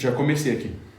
Já comecei aqui.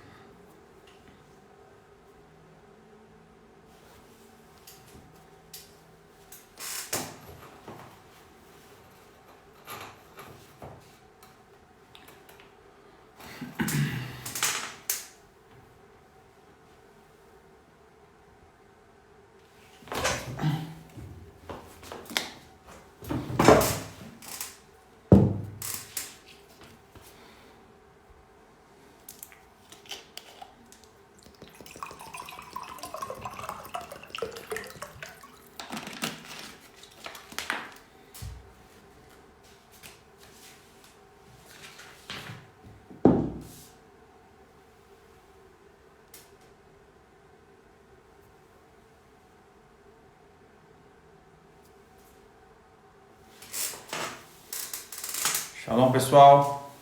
Shalom, pessoal.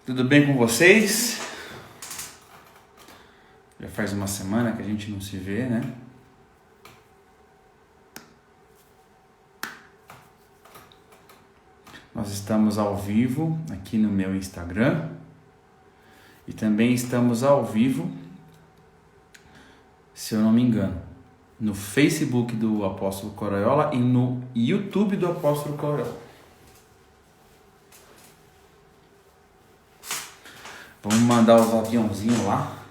Tudo bem com vocês? Já faz uma semana que a gente não se vê, né? Nós estamos ao vivo aqui no meu Instagram e também estamos ao vivo, se eu não me engano, no Facebook do Apóstolo Coroiola e no YouTube do Apóstolo Coroiola. Vamos mandar os aviãozinhos lá,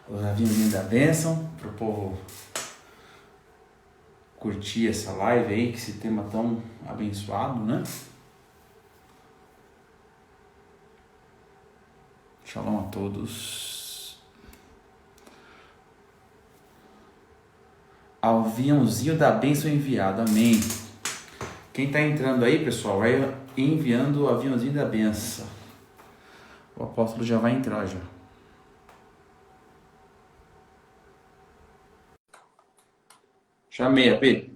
os aviãozinhos da bênção, para o povo curtir essa live aí, que esse tema tão abençoado, né? Shalom a todos. Aviãozinho da bênção enviado, amém. Quem tá entrando aí, pessoal, vai enviando o aviãozinho da bênção. O apóstolo já vai entrar já. Chamei, AP.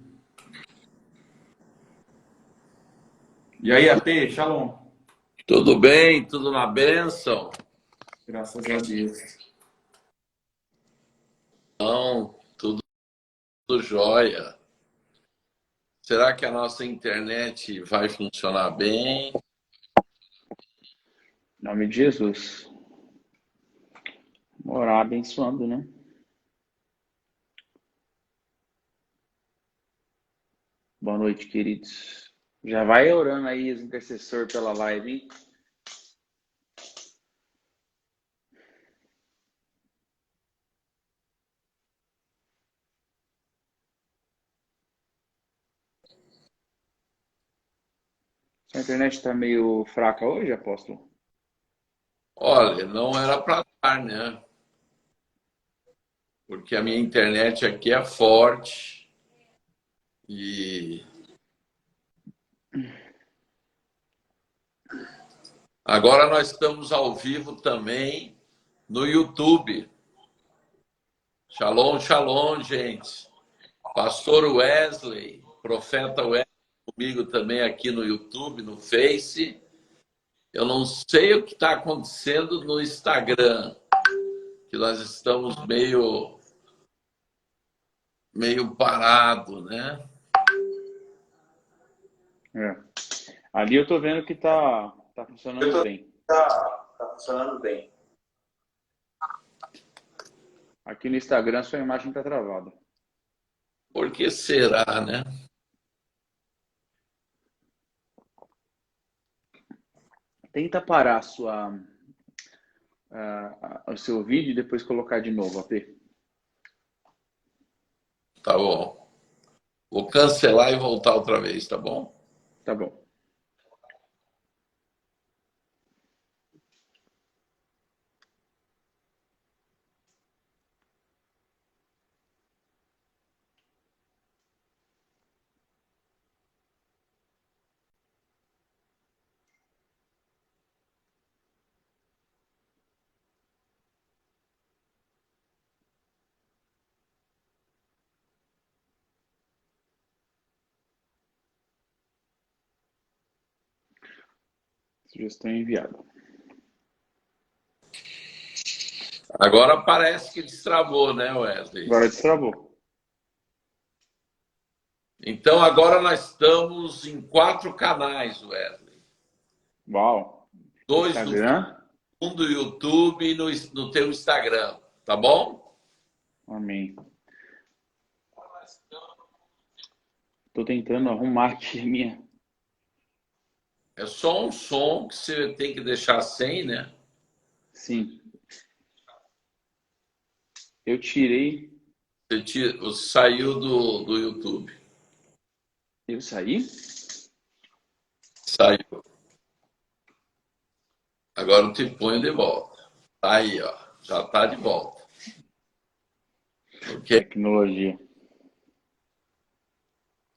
E aí, AP, shalom. Tudo bem? Tudo na bênção? Graças a Deus. Não, tudo jóia. Será que a nossa internet vai funcionar bem? Em nome de Jesus. Vamos orar abençoando, né? Boa noite, queridos. Já vai orando aí, os intercessores pela live, hein? A internet tá meio fraca hoje, apóstolo? Olha, não era para estar, né? Porque a minha internet aqui é forte e agora nós estamos ao vivo também no YouTube. Shalom, shalom, gente. Pastor Wesley, profeta Wesley, comigo também aqui no YouTube, no Face. Eu não sei o que está acontecendo no Instagram, que nós estamos meio parado, né? É. Ali eu tô vendo que tá funcionando bem. Tá funcionando bem. Aqui no Instagram sua imagem tá travada. Por que será, né? Tenta parar o seu vídeo e depois colocar de novo, AP. Tá bom. Vou cancelar e voltar outra vez, tá bom? Tá bom. Sugestão enviada. Agora parece que destravou, né, Wesley? Agora destravou. Então agora nós estamos em 4 canais, Wesley. Uau. Dois no, Instagram. um do YouTube e no teu Instagram, tá bom? Amém. Tô tentando arrumar aqui a minha. É só um som que você tem que deixar sem, né? Sim. Eu tirei. Você saiu do YouTube. Eu saí? Saiu. Agora eu te ponho de volta. Tá aí, ó. Já tá de volta. Ok? Tecnologia.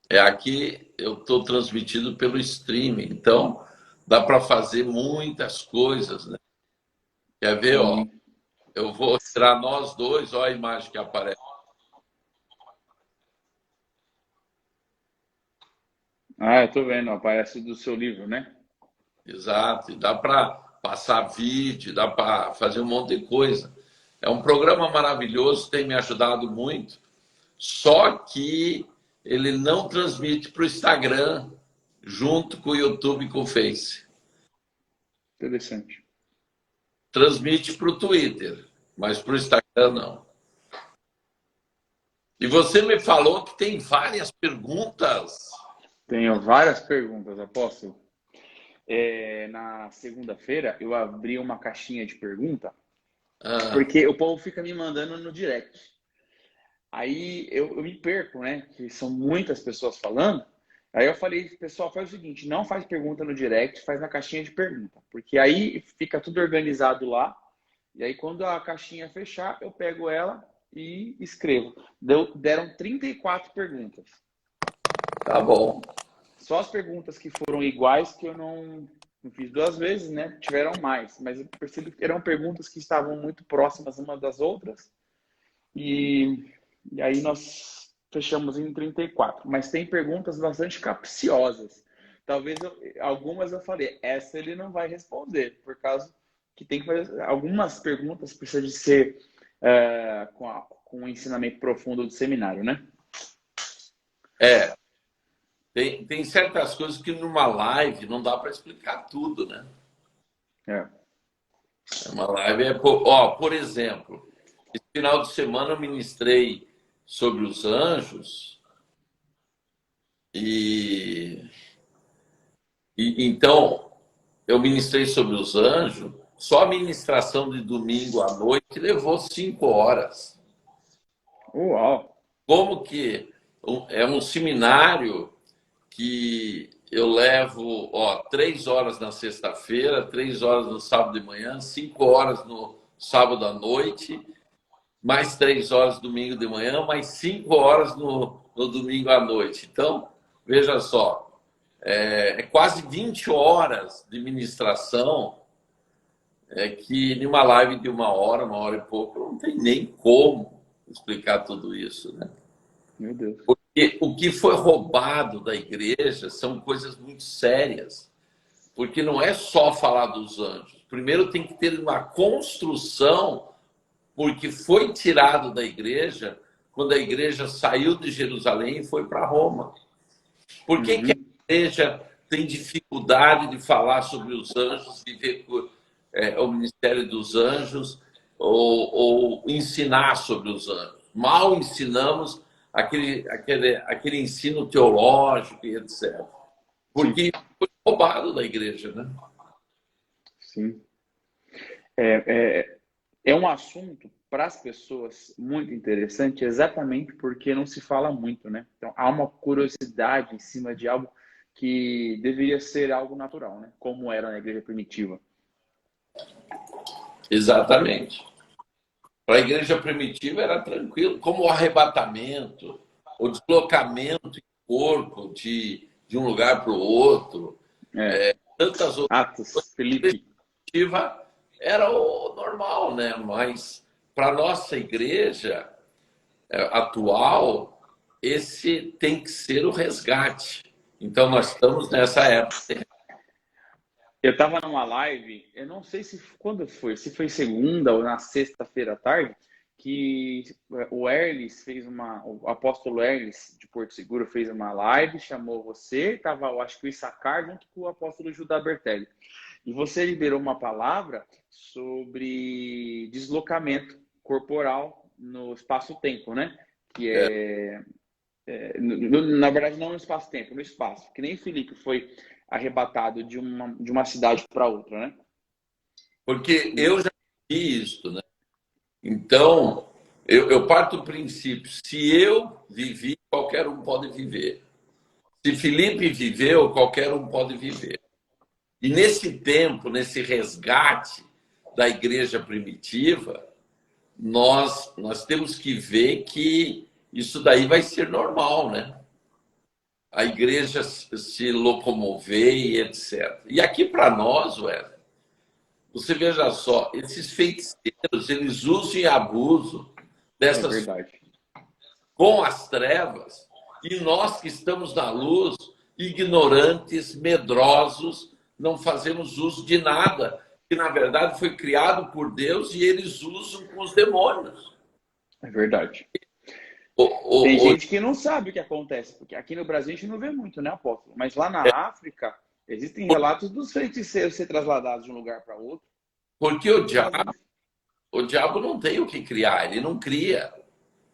É aqui eu estou transmitindo pelo streaming, então dá para fazer muitas coisas, né? Quer ver, ó? Amém. Eu vou tirar nós dois, ó a imagem que aparece. Ah, eu tô vendo, aparece do seu livro, né? Exato, e dá para passar vídeo, dá para fazer um monte de coisa. É um programa maravilhoso, tem me ajudado muito, só que ele não transmite para o Instagram junto com o YouTube e com o Face. Interessante. Transmite para o Twitter, mas para o Instagram não. E você me falou que tem várias perguntas. Tenho várias perguntas, apóstolo. Na segunda-feira, eu abri uma caixinha de pergunta, porque o povo fica me mandando no direct. Aí eu me perco, né? Que são muitas pessoas falando. Aí eu falei, pessoal, faz o seguinte, não faz pergunta no direct, faz na caixinha de pergunta. Porque aí fica tudo organizado lá. E aí quando a caixinha fechar, eu pego ela e escrevo. Deram 34 perguntas. Tá bom. Só as perguntas que foram iguais, que eu não fiz duas vezes, né? Tiveram mais. Mas eu percebi que eram perguntas que estavam muito próximas umas das outras. E aí nós fechamos em 34. Mas tem perguntas bastante capciosas. Talvez algumas eu falei, essa ele não vai responder, por causa que tem que fazer. Algumas perguntas precisam de ser com o ensinamento profundo do seminário, né? Tem certas coisas que numa live não dá para explicar tudo, né? É. Uma live por exemplo, esse final de semana eu ministrei sobre os anjos e então eu ministrei sobre os anjos. Só a ministração de domingo à noite levou 5 horas. Uau! Como que é um seminário que eu levo 3 horas na sexta-feira, 3 horas no sábado de manhã, 5 horas no sábado à noite, mais 3 horas domingo de manhã, mais 5 horas no domingo à noite. Então, veja só, é quase 20 horas de ministração que em uma live de 1 hora e pouco, não tem nem como explicar tudo isso, né? Meu Deus. Porque o que foi roubado da igreja são coisas muito sérias. Porque não é só falar dos anjos. Primeiro tem que ter uma construção, porque foi tirado da igreja quando a igreja saiu de Jerusalém e foi para Roma. Por que a igreja tem dificuldade de falar sobre os anjos, viver o ministério dos anjos ou ensinar sobre os anjos? Mal ensinamos aquele ensino teológico e etc. Porque foi roubado da igreja, né? Sim. É um assunto para as pessoas muito interessante, exatamente porque não se fala muito, né? Então há uma curiosidade em cima de algo que deveria ser algo natural, né? Como era na igreja primitiva. Exatamente. Para a igreja primitiva era tranquilo, como o arrebatamento, o deslocamento em corpo de um lugar para o outro, tantas outras Atos, Felipe. coisas, era o normal, né? Mas para a nossa igreja atual, esse tem que ser o resgate. Então, nós estamos nessa época. Eu estava numa live, eu não sei se quando foi, se foi segunda ou na sexta-feira à tarde, que o apóstolo Erles de Porto Seguro fez uma live, chamou você, estava, eu acho que o Issacar junto com o apóstolo Judá Bertelli. E você liberou uma palavra sobre deslocamento corporal no espaço-tempo, né? Que na verdade, não no espaço-tempo, no espaço. Que nem Filipe foi arrebatado de uma cidade para outra, né? Porque eu já vi isso, né? Então, eu parto do princípio, se eu vivi, qualquer um pode viver. Se Felipe viveu, qualquer um pode viver. E nesse tempo, nesse resgate da igreja primitiva, nós temos que ver que isso daí vai ser normal, né? A igreja se locomover e etc. E aqui para nós, Wesley, você veja só, esses feiticeiros, eles usam e abusam dessas com as trevas, e nós que estamos na luz, ignorantes, medrosos, não fazemos uso de nada, que na verdade foi criado por Deus e eles usam com os demônios. É verdade. Tem gente que não sabe o que acontece, porque aqui no Brasil a gente não vê muito, né, apóstolo? Mas lá na África, existem relatos dos feiticeiros ser trasladados de um lugar para outro. Porque o diabo não tem o que criar, ele não cria.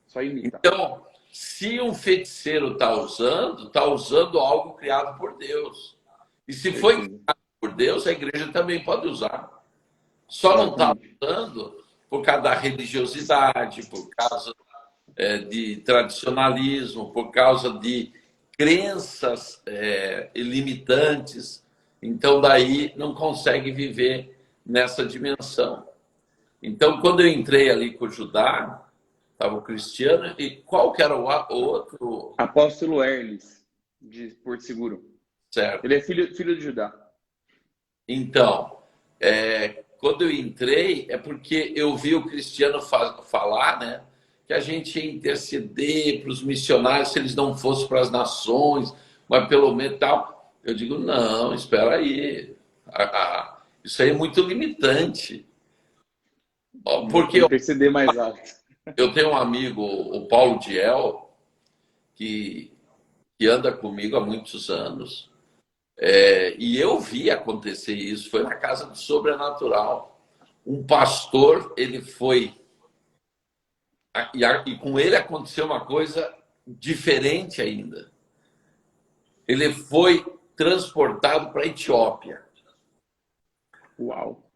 Só imita. Então, se um feiticeiro está usando algo criado por Deus. E se foi criado por Deus, a igreja também pode usar. Só não está usando por causa da religiosidade, por causa de tradicionalismo, por causa de crenças limitantes. Então, daí não consegue viver nessa dimensão. Então, quando eu entrei ali com o Judá, estava o Cristiano, e qual que era o outro? Apóstolo Erles, de Porto Seguro. Certo. Ele é filho de Judá. Então, quando eu entrei, é porque eu vi o Cristiano falar, né, que a gente ia interceder para os missionários se eles não fossem para as nações, mas pelo menos tal. Eu digo, não, espera aí. Isso aí é muito limitante. Porque interceder mais alto. Eu tenho um amigo, o Paulo Diel, que anda comigo há muitos anos. E eu vi acontecer isso, foi na casa do sobrenatural. Um pastor, ele foi... E com ele aconteceu uma coisa diferente ainda. Ele foi transportado para a Etiópia. Uau!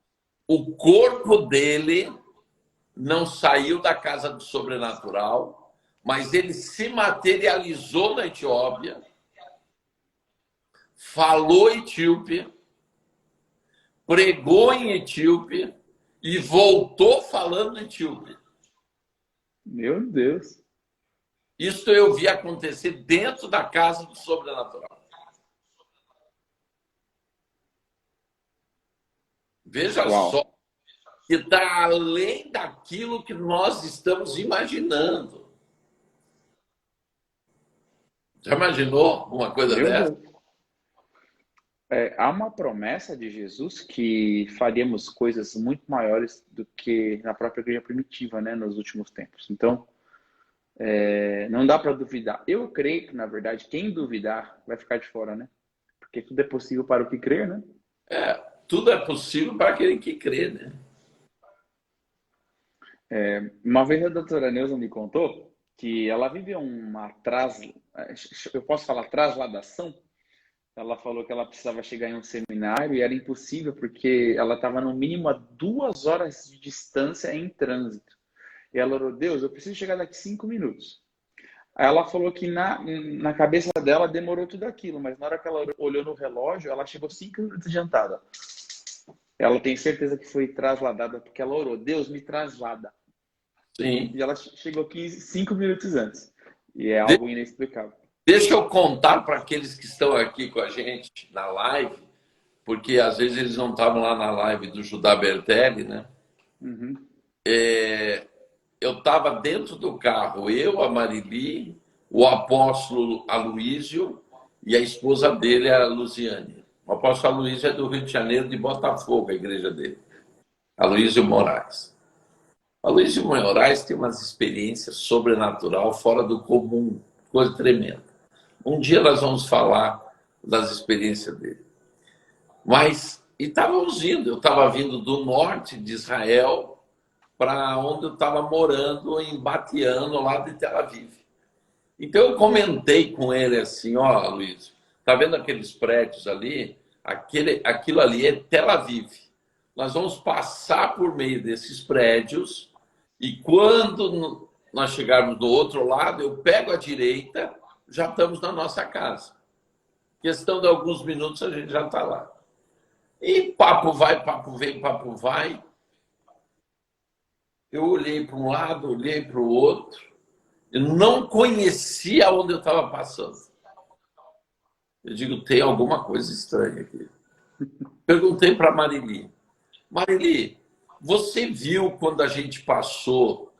O corpo dele não saiu da casa do sobrenatural, mas ele se materializou na Etiópia, falou etíope, pregou em etíope e voltou falando etíope. Meu Deus! Isso eu vi acontecer dentro da casa do sobrenatural. Veja só, que está além daquilo que nós estamos imaginando. Já imaginou uma coisa dessa? Há uma promessa de Jesus que faríamos coisas muito maiores do que na própria igreja primitiva, né, nos últimos tempos. Então, não dá para duvidar. Eu creio que, na verdade, quem duvidar vai ficar de fora, né? Porque tudo é possível para o que crer, né? Tudo é possível para aquele que crê, né? Uma vez a doutora Neuza me contou que ela viveu eu posso falar trasladação? Ela falou que ela precisava chegar em um seminário e era impossível porque ela estava no mínimo a 2 horas de distância em trânsito. E ela orou, Deus, eu preciso chegar daqui 5 minutos. Aí ela falou que na cabeça dela demorou tudo aquilo, mas na hora que ela olhou no relógio, ela chegou 5 minutos adiantada. Ela tem certeza que foi trasladada porque ela orou, Deus, me traslada. Sim. E ela chegou 5 minutos antes. E é algo inexplicável. Deixa eu contar para aqueles que estão aqui com a gente na live, porque às vezes eles não estavam lá na live do Judá Bertelli, né? Uhum. Eu estava dentro do carro, eu, a Marili, o apóstolo Aloísio e a esposa dele, a Luziane. O apóstolo Aloísio é do Rio de Janeiro, de Botafogo, a igreja dele. Aloísio Moraes. A Luiz Moraes tem umas experiências sobrenatural fora do comum, coisa tremenda. Um dia nós vamos falar das experiências dele. Mas, e estávamos indo, eu estava vindo do norte de Israel para onde eu estava morando, em Batiano, ao lado de Tel Aviv. Então eu comentei com ele assim, ó, Luiz, tá vendo aqueles prédios ali? Aquilo ali é Tel Aviv. Nós vamos passar por meio desses prédios e quando nós chegarmos do outro lado, eu pego a direita, já estamos na nossa casa. Questão de alguns minutos a gente já está lá. E papo vai, papo vem, papo vai. Eu olhei para um lado, olhei para o outro. Eu não conhecia onde eu estava passando. Eu digo, tem alguma coisa estranha aqui. Perguntei para Marili. Marili, você viu quando a gente passou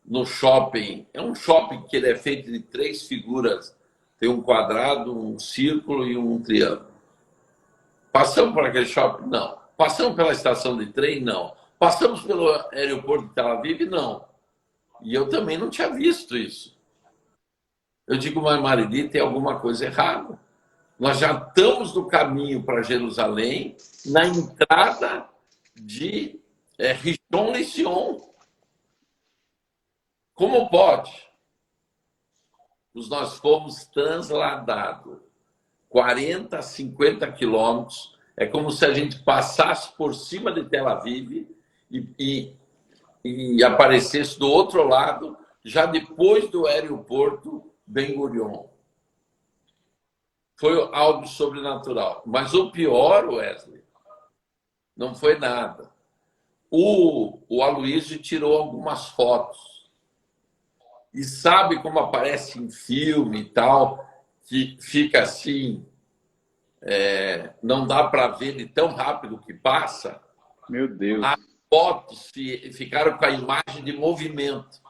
no shopping? É um shopping que ele é feito de 3 figuras. Tem um quadrado, um círculo e um triângulo. Passamos por aquele shopping? Não. Passamos pela estação de trem? Não. Passamos pelo aeroporto de Tel Aviv? Não. E eu também não tinha visto isso. Eu digo, mas Marili, tem alguma coisa errada. Nós já estamos no caminho para Jerusalém, na entrada de Rishon LeZion. Como pode? Nós fomos transladados 40, 50 quilômetros. É como se a gente passasse por cima de Tel Aviv e aparecesse do outro lado, já depois do aeroporto Ben Gurion. Foi algo sobrenatural. Mas o pior, Wesley, não foi nada. O Aloysio tirou algumas fotos. E sabe como aparece em filme e tal, que fica assim, não dá para ver de tão rápido que passa? Meu Deus. As fotos ficaram com a imagem de movimento.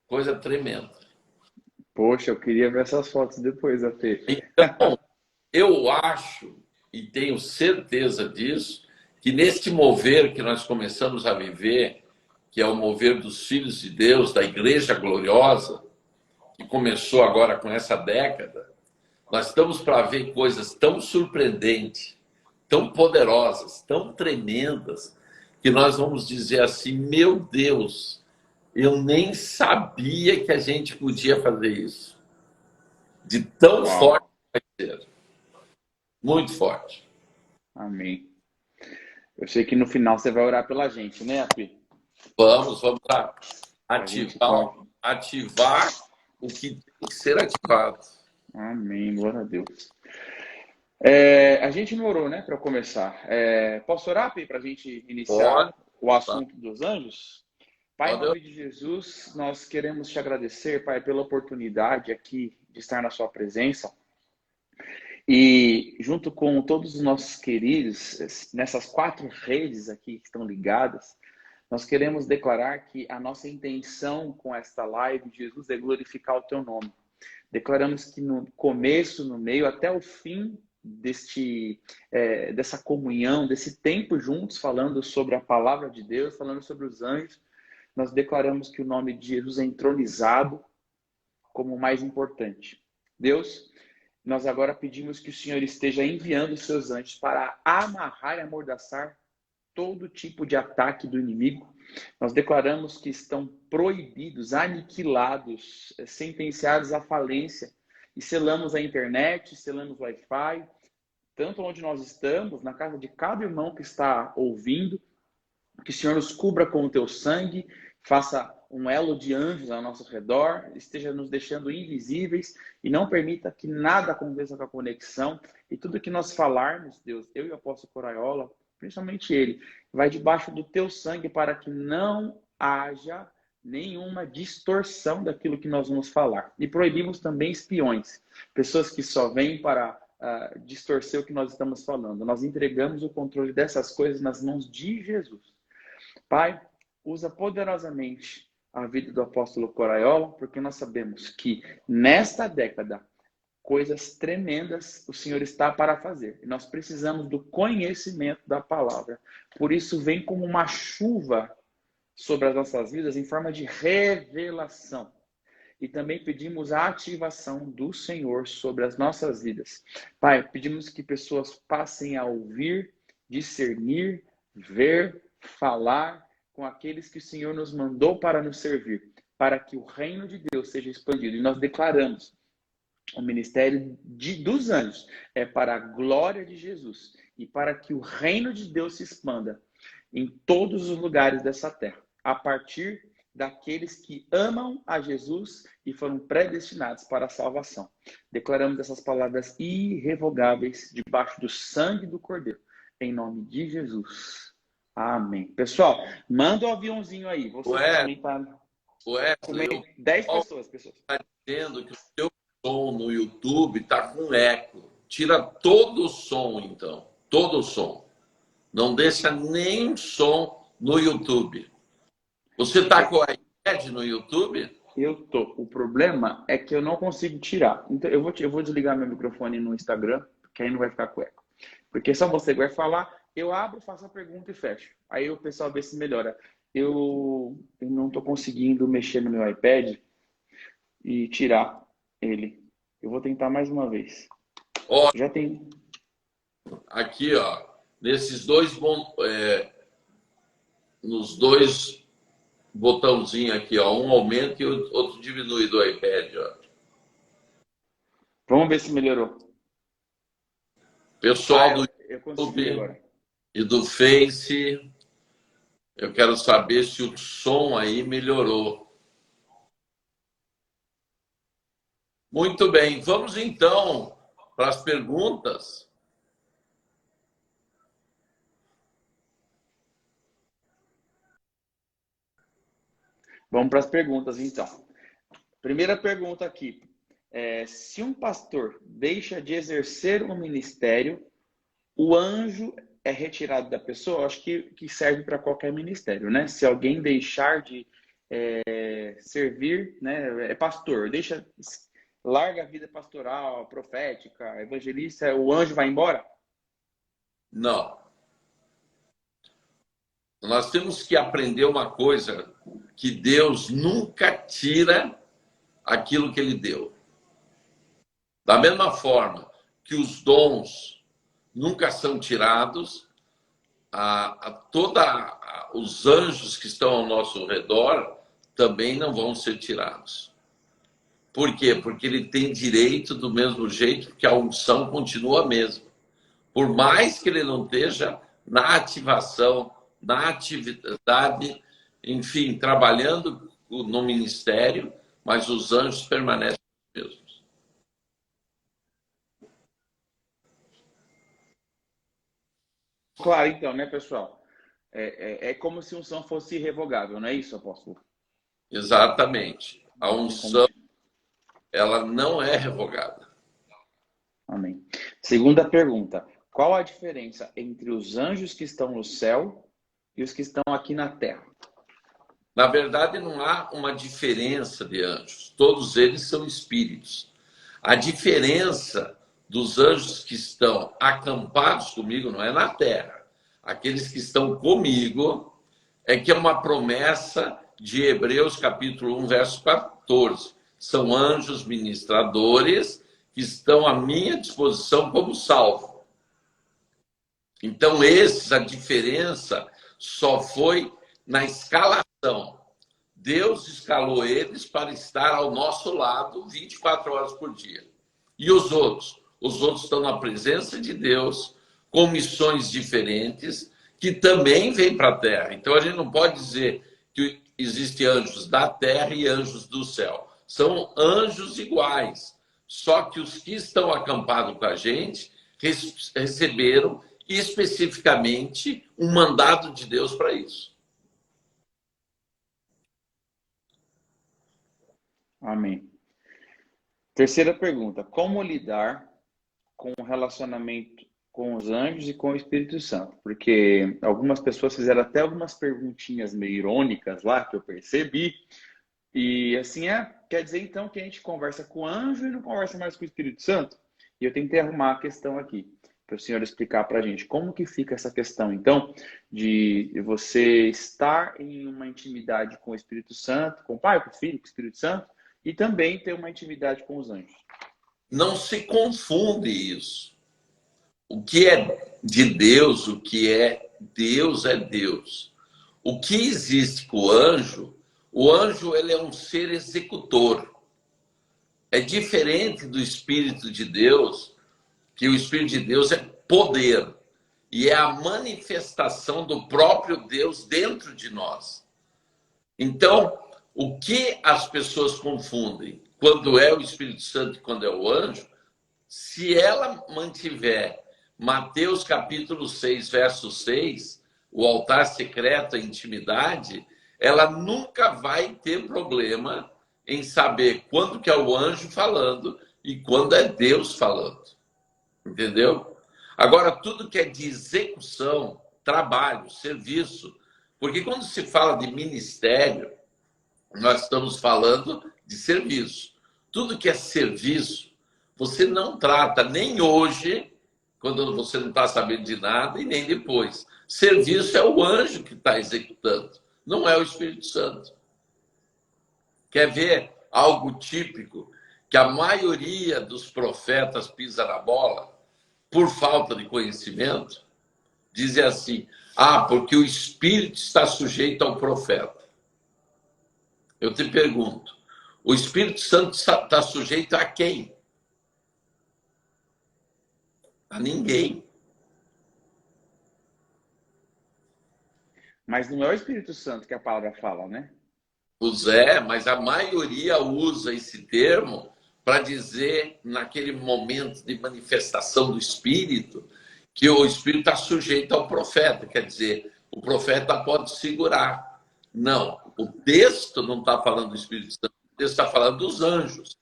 Coisa tremenda. Poxa, eu queria ver essas fotos depois, AP. Então, eu acho, e tenho certeza disso, que neste mover que nós começamos a viver, que é o mover dos filhos de Deus, da Igreja Gloriosa, que começou agora com essa década, nós estamos para ver coisas tão surpreendentes, tão poderosas, tão tremendas, que nós vamos dizer assim, meu Deus, eu nem sabia que a gente podia fazer isso. De tão forte que vai ser. Muito forte. Amém. Eu sei que no final você vai orar pela gente, né, AP? Vamos lá. Ativar o que tem que ser ativado. Amém, glória a Deus. A gente não orou, né, para começar. Posso orar, Pi, para a gente iniciar o assunto dos anjos? Pai, em nome de Jesus, nós queremos te agradecer, Pai, pela oportunidade aqui de estar na sua presença. E junto com todos os nossos queridos, nessas 4 redes aqui que estão ligadas, nós queremos declarar que a nossa intenção com esta live, Jesus, é glorificar o teu nome. Declaramos que no começo, no meio, até o fim dessa comunhão, desse tempo juntos, falando sobre a palavra de Deus, falando sobre os anjos, nós declaramos que o nome de Jesus é entronizado como o mais importante. Deus, nós agora pedimos que o Senhor esteja enviando os seus anjos para amarrar e amordaçar todo tipo de ataque do inimigo. Nós declaramos que estão proibidos, aniquilados, sentenciados à falência. E selamos a internet, selamos o Wi-Fi, tanto onde nós estamos, na casa de cada irmão que está ouvindo, que o Senhor nos cubra com o teu sangue, faça um elo de anjos ao nosso redor, esteja nos deixando invisíveis e não permita que nada aconteça com a conexão. E tudo que nós falarmos, Deus, eu e o apóstolo Coraiola, principalmente ele, vai debaixo do teu sangue para que não haja nenhuma distorção daquilo que nós vamos falar. E proibimos também espiões, pessoas que só vêm para distorcer o que nós estamos falando. Nós entregamos o controle dessas coisas nas mãos de Jesus. Pai, usa poderosamente a vida do apóstolo Coraiola, porque nós sabemos que nesta década coisas tremendas o Senhor está para fazer. E nós precisamos do conhecimento da palavra. Por isso vem como uma chuva sobre as nossas vidas em forma de revelação. E também pedimos a ativação do Senhor sobre as nossas vidas. Pai, pedimos que pessoas passem a ouvir, discernir, ver, falar com aqueles que o Senhor nos mandou para nos servir, para que o reino de Deus seja expandido. E nós declaramos o ministério dos anjos é para a glória de Jesus e para que o reino de Deus se expanda em todos os lugares dessa terra, a partir daqueles que amam a Jesus e foram predestinados para a salvação. Declaramos essas palavras irrevogáveis debaixo do sangue do Cordeiro, em nome de Jesus. Amém. Pessoal, manda o aviãozinho aí. Você também está com 10 pessoas. Está dizendo que o seu som no YouTube está com eco. Tira todo o som, então. Todo o som. Não deixa nem som no YouTube. Você está com o iPad no YouTube? Eu tô. O problema é que eu não consigo tirar. Então, eu vou desligar meu microfone no Instagram, que aí não vai ficar com eco. Porque só você vai falar, eu abro, faço a pergunta e fecho. Aí o pessoal vê se melhora. Eu não estou conseguindo mexer no meu iPad e tirar ele. Eu vou tentar mais uma vez. Ó, já tem. Aqui, ó, nesses dois nos dois botãozinhos aqui, ó, um aumenta e o outro diminui do iPad, ó. Vamos ver se melhorou. Pessoal do YouTube agora. E do Face, eu quero saber se o som aí melhorou. Muito bem, vamos então para as perguntas. Vamos para as perguntas, então. Primeira pergunta aqui. Se um pastor deixa de exercer um ministério, o anjo é retirado da pessoa? Eu acho que serve para qualquer ministério, né? Se alguém deixar de servir, né? É pastor, larga a vida pastoral, profética, evangelista, o anjo vai embora? Não. Nós temos que aprender uma coisa, que Deus nunca tira aquilo que Ele deu. Da mesma forma que os dons nunca são tirados, os anjos que estão ao nosso redor também não vão ser tirados. Por quê? Porque ele tem direito do mesmo jeito que a unção continua a mesma. Por mais que ele não esteja na ativação, na atividade, enfim, trabalhando no ministério, mas os anjos permanecem os mesmos. Claro, então, né, pessoal? É como se a unção fosse irrevogável, não é isso, apóstolo? Exatamente. A unção, ela não é revogada. Amém. Segunda pergunta. Qual a diferença entre os anjos que estão no céu e os que estão aqui na terra? Na verdade, não há uma diferença de anjos. Todos eles são espíritos. A diferença dos anjos que estão acampados comigo não é na terra. Aqueles que estão comigo é que é uma promessa de Hebreus capítulo 1, verso 14. São anjos ministradores que estão à minha disposição como salvo. Então, a diferença só foi na escalação. Deus escalou eles para estar ao nosso lado 24 horas por dia. E os outros? Os outros estão na presença de Deus, com missões diferentes, que também vêm para a terra. Então, a gente não pode dizer que existem anjos da terra e anjos do céu. São anjos iguais. Só que os que estão acampados com a gente receberam especificamente um mandado de Deus para isso. Amém. Terceira pergunta. Como lidar com o relacionamento com os anjos e com o Espírito Santo? Porque algumas pessoas fizeram até algumas perguntinhas meio irônicas lá, que eu percebi. E assim, quer dizer então que a gente conversa com o anjo e não conversa mais com o Espírito Santo? E eu tentei arrumar a questão aqui. para o senhor explicar para a gente como que fica essa questão, então, de você estar em uma intimidade com o Espírito Santo, com o Pai, com o Filho, com o Espírito Santo, e também ter uma intimidade com os anjos. Não se confunde isso. O que é de Deus, o que é Deus é Deus. O que existe com o anjo ele é um ser executor. É diferente do Espírito de Deus, que o Espírito de Deus é poder. E é a manifestação do próprio Deus dentro de nós. Então, o que as pessoas confundem quando é o Espírito Santo e quando é o anjo, se ela mantiver Mateus capítulo 6, verso 6, o altar secreto, a intimidade, ela nunca vai ter problema em saber quando que é o anjo falando e quando é Deus falando. Entendeu? Agora, tudo que é de execução, trabalho, serviço, porque quando se fala de ministério, nós estamos falando de serviço. Tudo que é serviço, você não trata nem hoje, quando você não está sabendo de nada, e nem depois. Serviço é o anjo que está executando, não é o Espírito Santo. Quer ver algo típico que a maioria dos profetas pisa na bola por falta de conhecimento? Dizem assim, porque o Espírito está sujeito ao profeta. Eu te pergunto, o Espírito Santo está sujeito a quem? A ninguém. Mas não é o Espírito Santo que a palavra fala, né? Pois é, mas a maioria usa esse termo para dizer, naquele momento de manifestação do Espírito, que o Espírito está sujeito ao profeta. Quer dizer, o profeta pode segurar. Não, o texto não está falando do Espírito Santo, o texto está falando dos anjos.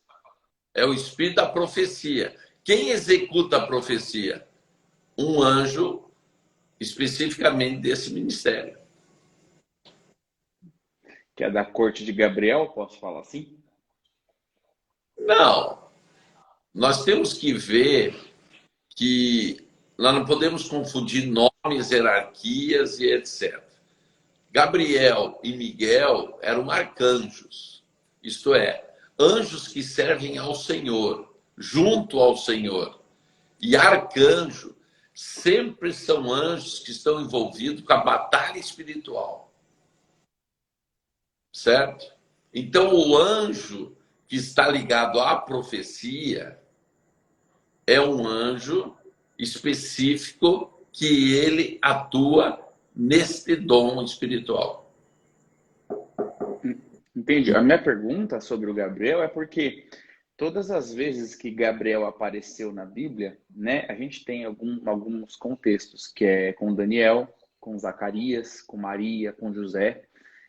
É o Espírito da profecia. Quem executa a profecia? Um anjo, especificamente desse ministério. Que é da corte de Gabriel, posso falar assim? Não. Nós temos que ver que nós não podemos confundir nomes, hierarquias e etc. Gabriel e Miguel eram arcanjos, isto é, anjos que servem ao Senhor, junto ao Senhor. E arcanjo sempre são anjos que estão envolvidos com a batalha espiritual. Certo? Então, o anjo que está ligado à profecia é um anjo específico que ele atua neste dom espiritual. Entendi. A minha pergunta sobre o Gabriel é porque todas as vezes que Gabriel apareceu na Bíblia, né, a gente tem alguns contextos, que é com Daniel, com Zacarias, com Maria, com José.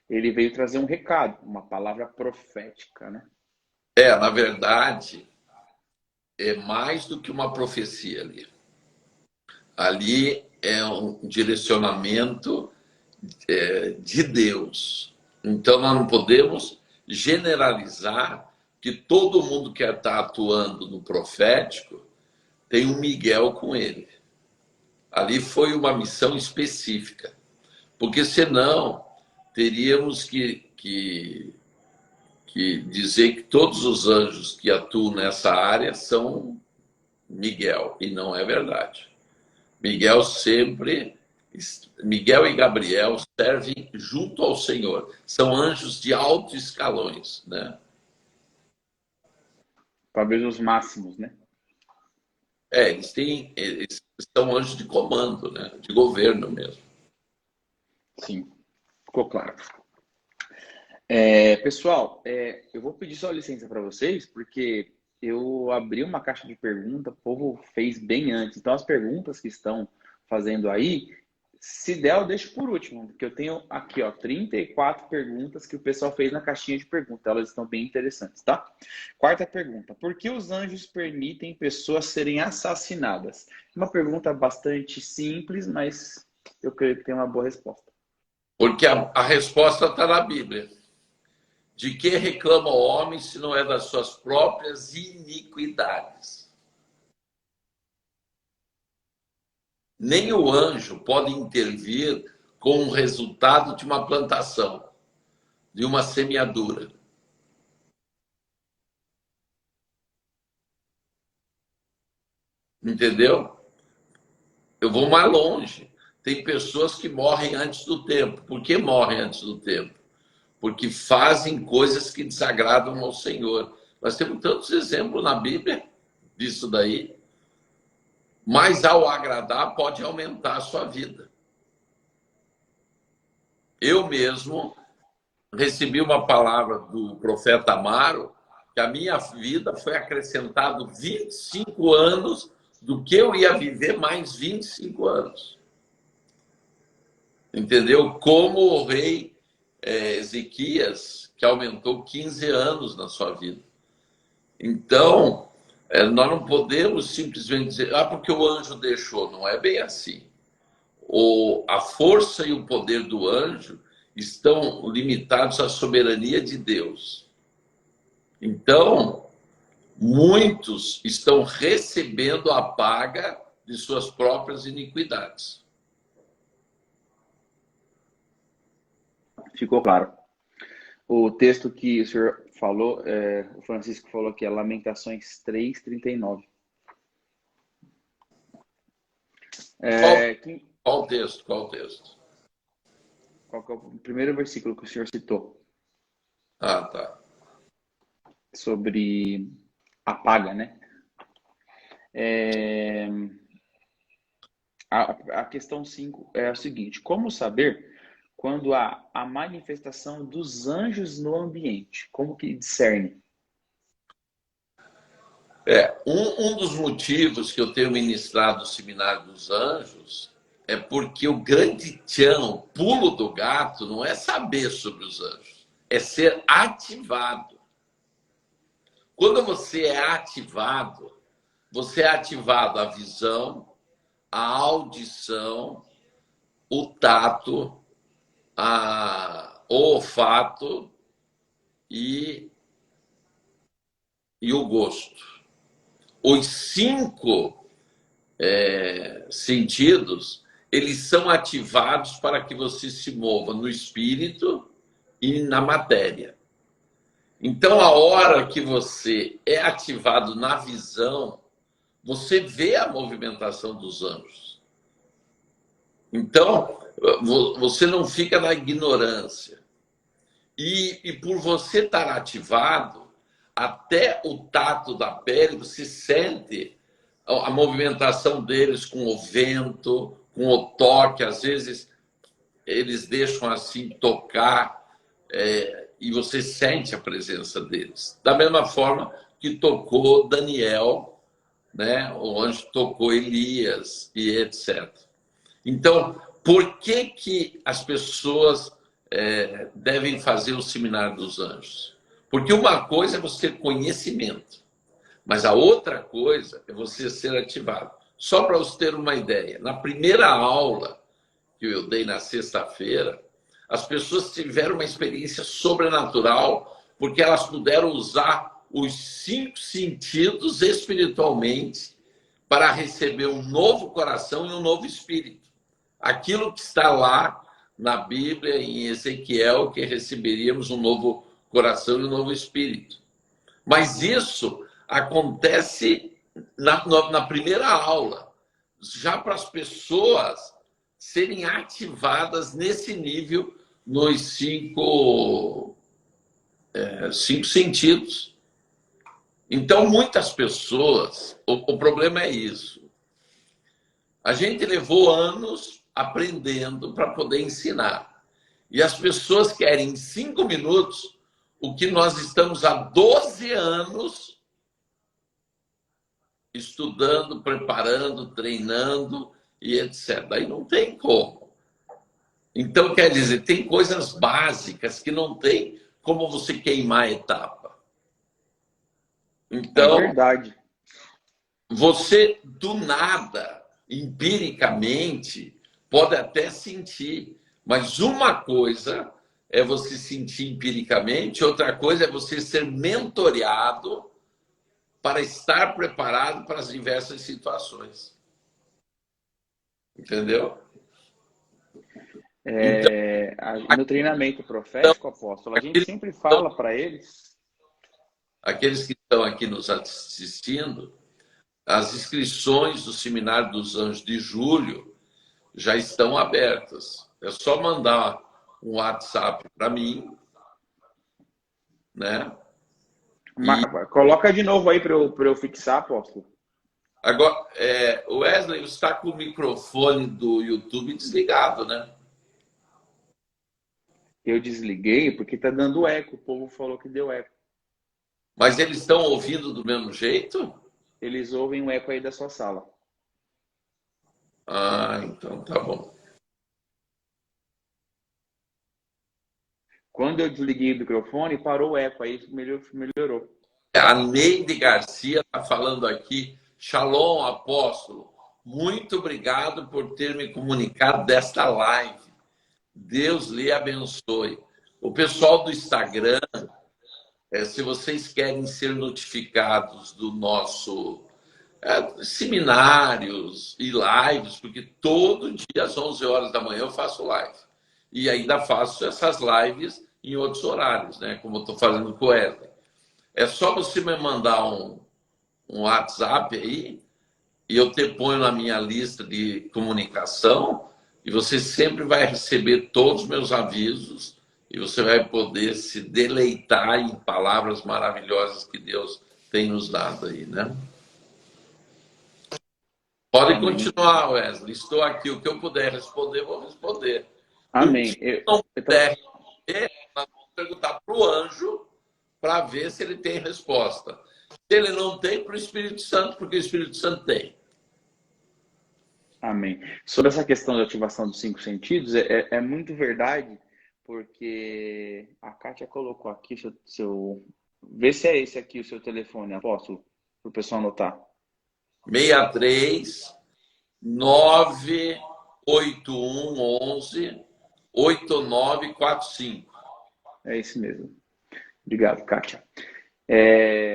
Ele veio trazer um recado, uma palavra profética, né? Na verdade, é mais do que uma profecia ali. Ali é um direcionamento de Deus. Então, nós não podemos generalizar que todo mundo que está atuando no profético tem um Miguel com ele. Ali foi uma missão específica. Porque, senão, teríamos que dizer que todos os anjos que atuam nessa área são Miguel, e não é verdade. Miguel e Gabriel servem junto ao Senhor. São anjos de altos escalões, né? Talvez os máximos, né? Eles são anjos de comando, né? De governo mesmo. Sim, ficou claro. Pessoal, eu vou pedir só licença para vocês, porque eu abri uma caixa de perguntas, o povo fez bem antes. Então, as perguntas que estão fazendo aí, se der, eu deixo por último, porque eu tenho aqui, 34 perguntas que o pessoal fez na caixinha de perguntas. Elas estão bem interessantes, tá? Quarta pergunta: por que os anjos permitem pessoas serem assassinadas? Uma pergunta bastante simples, mas eu creio que tem uma boa resposta. Porque a resposta está na Bíblia. De que reclama o homem se não é das suas próprias iniquidades? nem o anjo pode intervir com o resultado de uma plantação, de uma semeadura. Entendeu? Eu vou mais longe. Tem pessoas que morrem antes do tempo. Por que morrem antes do tempo? Porque fazem coisas que desagradam ao Senhor. Nós temos tantos exemplos na Bíblia disso daí. Mas ao agradar, pode aumentar a sua vida. Eu mesmo recebi uma palavra do profeta Amaro, que a minha vida foi acrescentado 25 anos do que eu ia viver mais 25 anos. Entendeu? Como o rei Ezequias, que aumentou 15 anos na sua vida. Então, nós não podemos simplesmente dizer, porque o anjo deixou. Não é bem assim. A força e o poder do anjo estão limitados à soberania de Deus. Então, muitos estão recebendo a paga de suas próprias iniquidades. Ficou claro. O texto que o senhor falou, o Francisco falou que é Lamentações 3:39. Qual o texto? Qual o texto? Qual que é o primeiro versículo que o senhor citou? Ah, tá. Sobre a paga, né? A questão 5 é a seguinte: como saber quando há a manifestação dos anjos no ambiente? Como que discerne? Um dos motivos que eu tenho ministrado o Seminário dos Anjos é porque o grande tchan, o pulo do gato, não é saber sobre os anjos, é ser ativado. Quando você é ativado a visão, a audição, o tato, o olfato e o gosto. Os 5 sentidos, eles são ativados para que você se mova no espírito e na matéria. Então, a hora que você é ativado na visão, você vê a movimentação dos anjos. Então, você não fica na ignorância. E por você estar ativado, até o tato da pele, você sente a movimentação deles com o vento, com o toque. Às vezes, eles deixam assim tocar e você sente a presença deles. Da mesma forma que tocou Daniel, né? O anjo tocou Elias e etc. Então, por que as pessoas devem fazer o Seminário dos Anjos? Porque uma coisa é você ter conhecimento, mas a outra coisa é você ser ativado. Só para você ter uma ideia, na primeira aula que eu dei na sexta-feira, as pessoas tiveram uma experiência sobrenatural porque elas puderam usar os 5 sentidos espiritualmente para receber um novo coração e um novo espírito. Aquilo que está lá na Bíblia, em Ezequiel, que receberíamos um novo coração e um novo espírito. Mas isso acontece na primeira aula, já para as pessoas serem ativadas nesse nível nos 5 sentidos. Então, muitas pessoas, o problema é isso. A gente levou anos aprendendo para poder ensinar. E as pessoas querem em 5 minutos o que nós estamos há 12 anos estudando, preparando, treinando e etc. Daí não tem como. Então, quer dizer, tem coisas básicas que não tem como você queimar a etapa. Então, é verdade. Você, do nada, empiricamente, pode até sentir, mas uma coisa é você sentir empiricamente, outra coisa é você ser mentoreado para estar preparado para as diversas situações. Entendeu? Então, no treinamento profético, apóstolo, a gente sempre fala para eles. Aqueles que estão aqui nos assistindo, as inscrições do Seminário dos Anjos de julho já estão abertas. É só mandar um WhatsApp para mim, né? Coloca de novo aí para eu fixar, apóstolo. Agora, Wesley, você está com o microfone do YouTube desligado, né? Eu desliguei porque está dando eco. O povo falou que deu eco. Mas eles estão ouvindo do mesmo jeito? Eles ouvem o eco aí da sua sala. Ah, então tá bom. Quando eu desliguei o microfone, parou o eco, aí melhorou. A Neide Garcia está falando aqui. Shalom, apóstolo. Muito obrigado por ter me comunicado desta live. Deus lhe abençoe. O pessoal do Instagram, se vocês querem ser notificados do nosso seminários e lives, porque todo dia às 11 horas da manhã eu faço live. E ainda faço essas lives em outros horários, né? Como eu estou fazendo com o Wesley. É só você me mandar um WhatsApp aí e eu te ponho na minha lista de comunicação e você sempre vai receber todos os meus avisos e você vai poder se deleitar em palavras maravilhosas que Deus tem nos dado aí, né? Pode continuar, Wesley. Estou aqui. O que eu puder responder, vou responder. Amém. O que não puder responder, nós vamos perguntar para o anjo para ver se ele tem resposta. Se ele não tem, para o Espírito Santo, porque o Espírito Santo tem. Amém. Sobre essa questão da ativação dos 5 sentidos, é muito verdade, porque a Kátia colocou aqui, vê se é esse aqui o seu telefone, apóstolo, para o pessoal anotar. 63 981 11 8945. É esse mesmo. Obrigado, Kátia.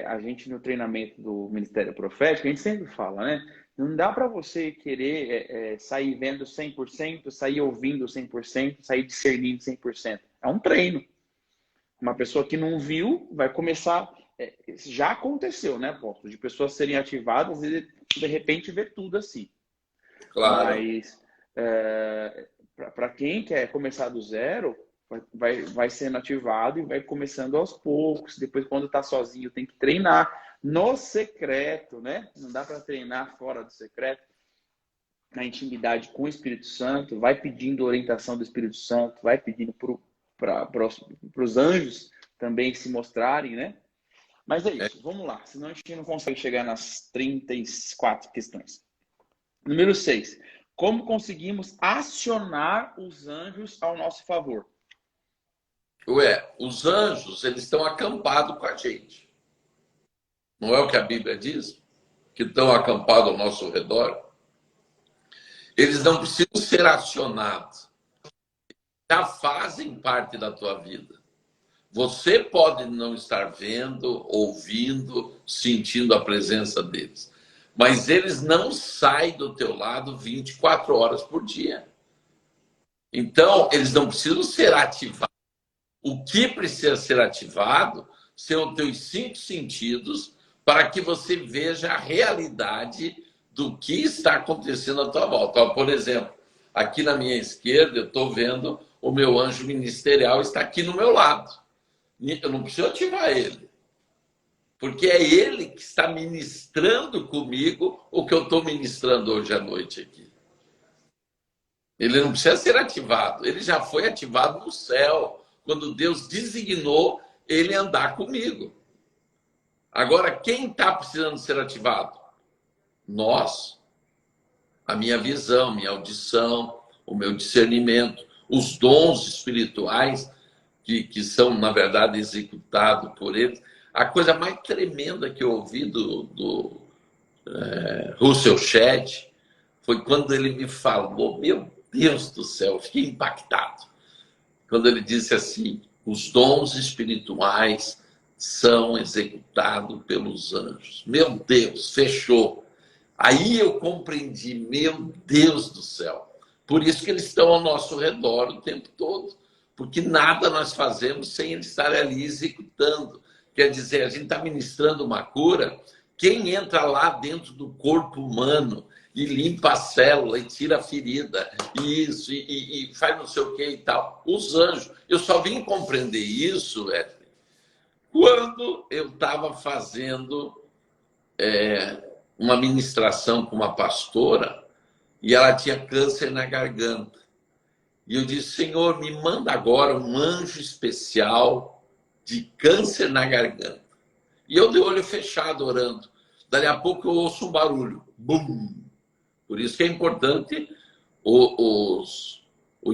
A gente no treinamento do Ministério Profético, a gente sempre fala, né? Não dá para você querer sair vendo 100%, sair ouvindo 100%, sair discernindo 100%. É um treino. Uma pessoa que não viu vai começar... já aconteceu, né, apóstolo? De pessoas serem ativadas e de repente ver tudo assim. Claro. Mas para quem quer começar do zero, vai sendo ativado e vai começando aos poucos. Depois, quando está sozinho, tem que treinar no secreto, né? Não dá para treinar fora do secreto. Na intimidade com o Espírito Santo, vai pedindo orientação do Espírito Santo, vai pedindo para os anjos também se mostrarem, né? Mas é isso, vamos lá. Senão a gente não consegue chegar nas 34 questões. Número 6. Como conseguimos acionar os anjos ao nosso favor? Os anjos, eles estão acampados com a gente. Não é o que a Bíblia diz? Que estão acampados ao nosso redor. Eles não precisam ser acionados. Já fazem parte da tua vida. Você pode não estar vendo, ouvindo, sentindo a presença deles. Mas eles não saem do teu lado 24 horas por dia. Então, eles não precisam ser ativados. O que precisa ser ativado são os teus 5 sentidos para que você veja a realidade do que está acontecendo à tua volta. Então, por exemplo, aqui na minha esquerda, eu estou vendo o meu anjo ministerial está aqui no meu lado. Eu não preciso ativar ele. Porque é ele que está ministrando comigo o que eu estou ministrando hoje à noite aqui. Ele não precisa ser ativado. Ele já foi ativado no céu, quando Deus designou ele andar comigo. Agora, quem está precisando ser ativado? Nós. A minha visão, minha audição, o meu discernimento, os dons espirituais que são, na verdade, executados por eles. A coisa mais tremenda que eu ouvi do Russell Shedd foi quando ele me falou, meu Deus do céu, eu fiquei impactado. Quando ele disse assim, os dons espirituais são executados pelos anjos. Meu Deus, fechou. Aí eu compreendi, meu Deus do céu. Por isso que eles estão ao nosso redor o tempo todo. Porque nada nós fazemos sem eles estarem ali executando. Quer dizer, a gente está ministrando uma cura, quem entra lá dentro do corpo humano e limpa a célula e tira a ferida, e isso, e faz não sei o que e tal, os anjos. Eu só vim compreender isso, Wesley, quando eu estava fazendo uma ministração com uma pastora e ela tinha câncer na garganta. E eu disse, Senhor, me manda agora um anjo especial de câncer na garganta. E eu de olho fechado orando. Dali a pouco eu ouço um barulho. Bum! Por isso que é importante os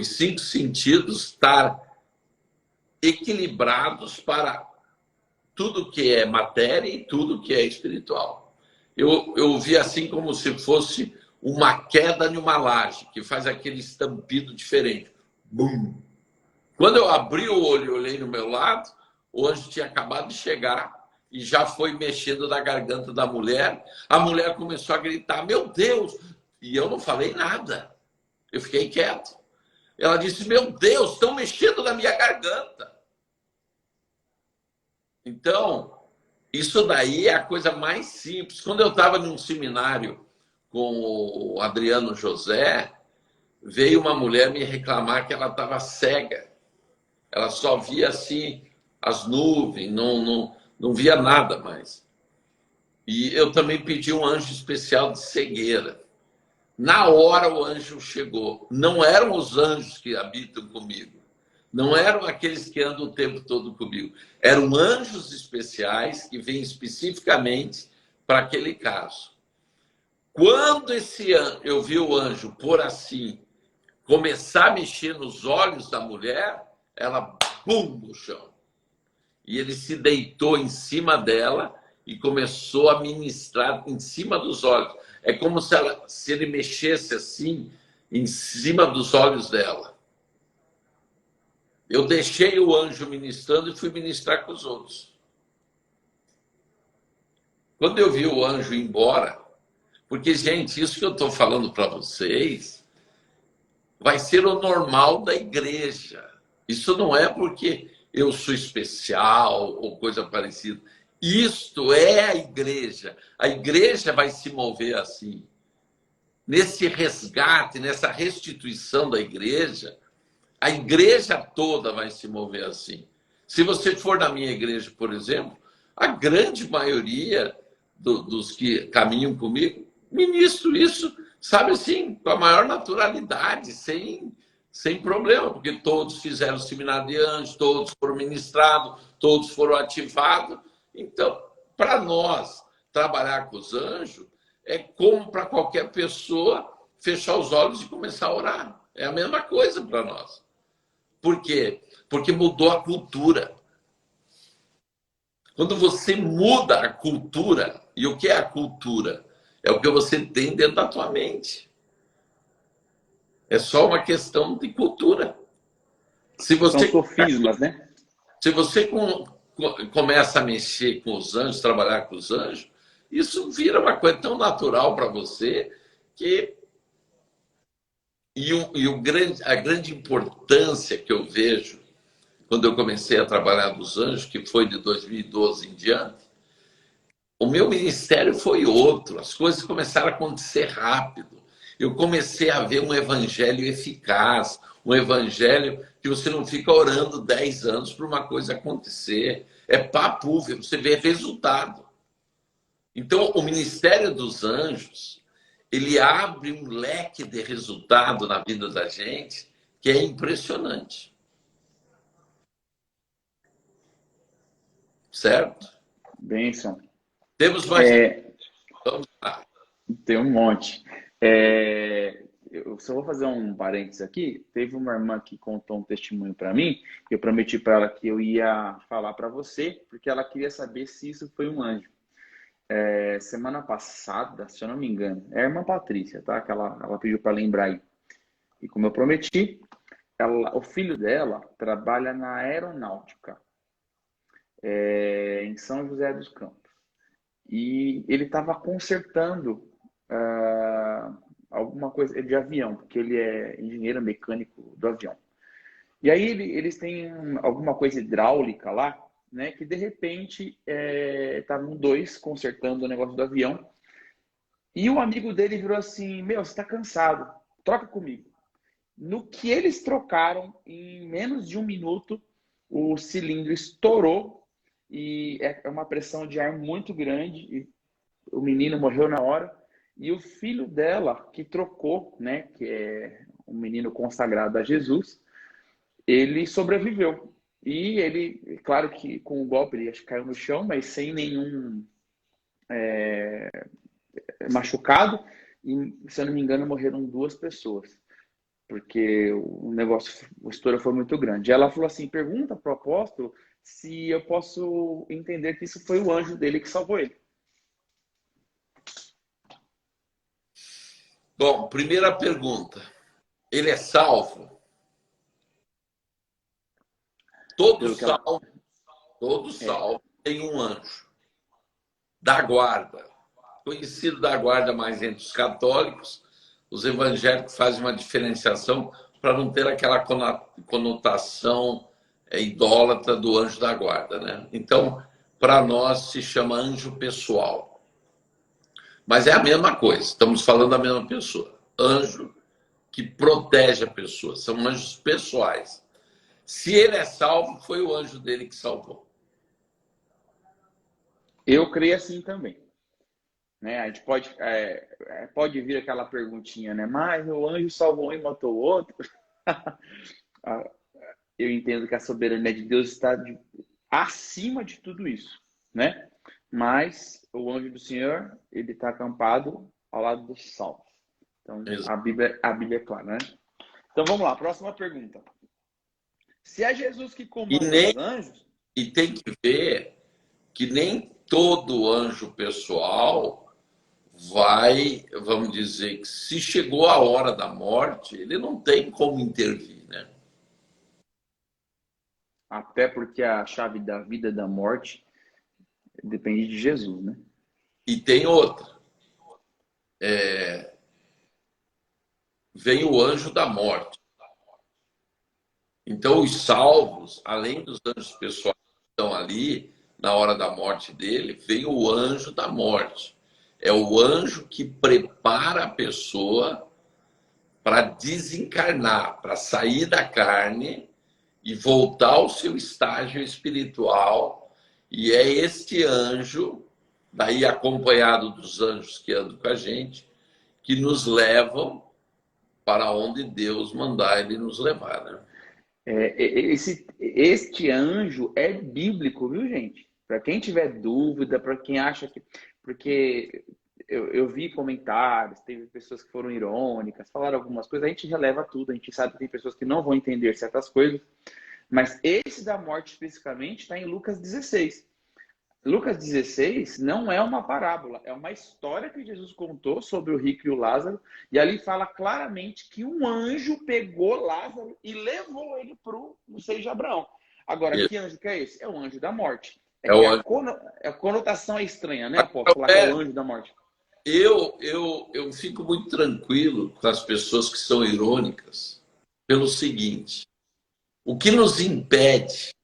5 sentidos estar equilibrados para tudo que é matéria e tudo que é espiritual. Eu vi assim como se fosse uma queda em uma laje, que faz aquele estampido diferente. Bum! Quando eu abri o olho e olhei no meu lado, o anjo tinha acabado de chegar e já foi mexendo na garganta da mulher. A mulher começou a gritar, meu Deus! E eu não falei nada. Eu fiquei quieto. Ela disse, meu Deus, estão mexendo na minha garganta. Então, isso daí é a coisa mais simples. Quando eu estava num seminário com o Adriano José, veio uma mulher me reclamar que ela estava cega. Ela só via assim as nuvens, não via nada mais. E eu também pedi um anjo especial de cegueira. Na hora o anjo chegou. Não eram os anjos que habitam comigo. Não eram aqueles que andam o tempo todo comigo. Eram anjos especiais que vêm especificamente para aquele caso. Quando eu vi o anjo, por assim, começar a mexer nos olhos da mulher, ela, bum, no chão. E ele se deitou em cima dela e começou a ministrar em cima dos olhos. É como se ele mexesse assim, em cima dos olhos dela. Eu deixei o anjo ministrando e fui ministrar com os outros. Quando eu vi o anjo ir embora, porque, gente, isso que eu estou falando para vocês vai ser o normal da igreja. Isso não é porque eu sou especial ou coisa parecida. Isto é a igreja. A igreja vai se mover assim. Nesse resgate, nessa restituição da igreja, a igreja toda vai se mover assim. Se você for na minha igreja, por exemplo, a grande maioria dos que caminham comigo, ministro isso, sabe assim, com a maior naturalidade, sem problema, porque todos fizeram seminário de anjos, todos foram ministrados, todos foram ativados. Então, para nós, trabalhar com os anjos é como para qualquer pessoa fechar os olhos e começar a orar. É a mesma coisa para nós. Por quê? Porque mudou a cultura. Quando você muda a cultura, e o que é a cultura? É o que você tem dentro da tua mente. É só uma questão de cultura. São sofismas, né? Se você começa a mexer com os anjos, trabalhar com os anjos, isso vira uma coisa tão natural para você que... a grande importância que eu vejo quando eu comecei a trabalhar nos anjos, que foi de 2012 em diante, o meu ministério foi outro. As coisas começaram a acontecer rápido. Eu comecei a ver um evangelho eficaz, um evangelho que você não fica orando 10 anos para uma coisa acontecer. É papo, você vê resultado. Então, o ministério dos anjos, ele abre um leque de resultado na vida da gente que é impressionante. Certo? Bênção. Temos mais... Vamos lá. Tem um monte. Eu só vou fazer um parênteses aqui. Teve uma irmã que contou um testemunho para mim. Eu prometi para ela que eu ia falar para você, porque ela queria saber se isso foi um anjo. Semana passada, se eu não me engano, é a irmã Patrícia, tá? Que ela pediu para lembrar aí. E como eu prometi, o filho dela trabalha na aeronáutica, em São José dos Campos. E ele estava consertando alguma coisa de avião, porque ele é engenheiro mecânico do avião. E aí eles têm alguma coisa hidráulica lá, né? Que de repente estavam dois consertando o negócio do avião. E o amigo dele virou assim: Meu, você tá cansado, troca comigo. No que eles trocaram, em menos de um minuto, o cilindro estourou e é uma pressão de ar muito grande. E o menino morreu na hora. E o filho dela, que trocou, né? Que é um menino consagrado a Jesus, ele sobreviveu. E ele, claro que com o golpe ele acho que caiu no chão, mas sem nenhum machucado. E, se eu não me engano, morreram duas pessoas, porque o negócio, a história foi muito grande. Ela falou assim: pergunta para o apóstolo se eu posso entender que isso foi o anjo dele que salvou ele. Bom, primeira pergunta. Ele é salvo? Todo salvo tem um anjo da guarda, conhecido da guarda mais entre os católicos. Os evangélicos fazem uma diferenciação para não ter aquela conotação idólatra do anjo da guarda, né? Então, para nós se chama anjo pessoal. Mas é a mesma coisa, estamos falando da mesma pessoa. Anjo que protege a pessoa, são anjos pessoais. Se ele é salvo, foi o anjo dele que salvou. Eu creio assim também. Né? A gente pode vir aquela perguntinha, né? Mas o anjo salvou um e matou o outro. Eu entendo que a soberania de Deus está acima de tudo isso, né? Mas o anjo do Senhor, ele está acampado ao lado dos salvos. Então, a Bíblia é clara, né? Então, vamos lá. Próxima pergunta. Se é Jesus que comanda os anjos... E tem que ver que nem todo anjo pessoal vai, vamos dizer, que se chegou a hora da morte, ele não tem como intervir, né? Até porque a chave da vida e da morte depende de Jesus, né? E tem outra. Vem o anjo da morte. Então, os salvos, além dos anjos pessoais que estão ali na hora da morte dele, vem o anjo da morte. É o anjo que prepara a pessoa para desencarnar, para sair da carne e voltar ao seu estágio espiritual. E é este anjo, daí acompanhado dos anjos que andam com a gente, que nos levam para onde Deus mandar ele nos levar, né? Este anjo é bíblico, viu, gente? Para quem tiver dúvida, para quem acha que... Porque eu vi comentários, teve pessoas que foram irônicas, falaram algumas coisas, a gente releva tudo, a gente sabe que tem pessoas que não vão entender certas coisas, mas esse da morte especificamente está em Lucas 16. Lucas 16 não é uma parábola, é uma história que Jesus contou sobre o rico e o Lázaro, e ali fala claramente que um anjo pegou Lázaro e levou ele para o seio de Abraão. Agora, que anjo que é esse? É o anjo da morte. A conotação é estranha, né, apóstolo? Falar que é o anjo da morte. Eu fico muito tranquilo com as pessoas que são irônicas pelo seguinte: o que nos impede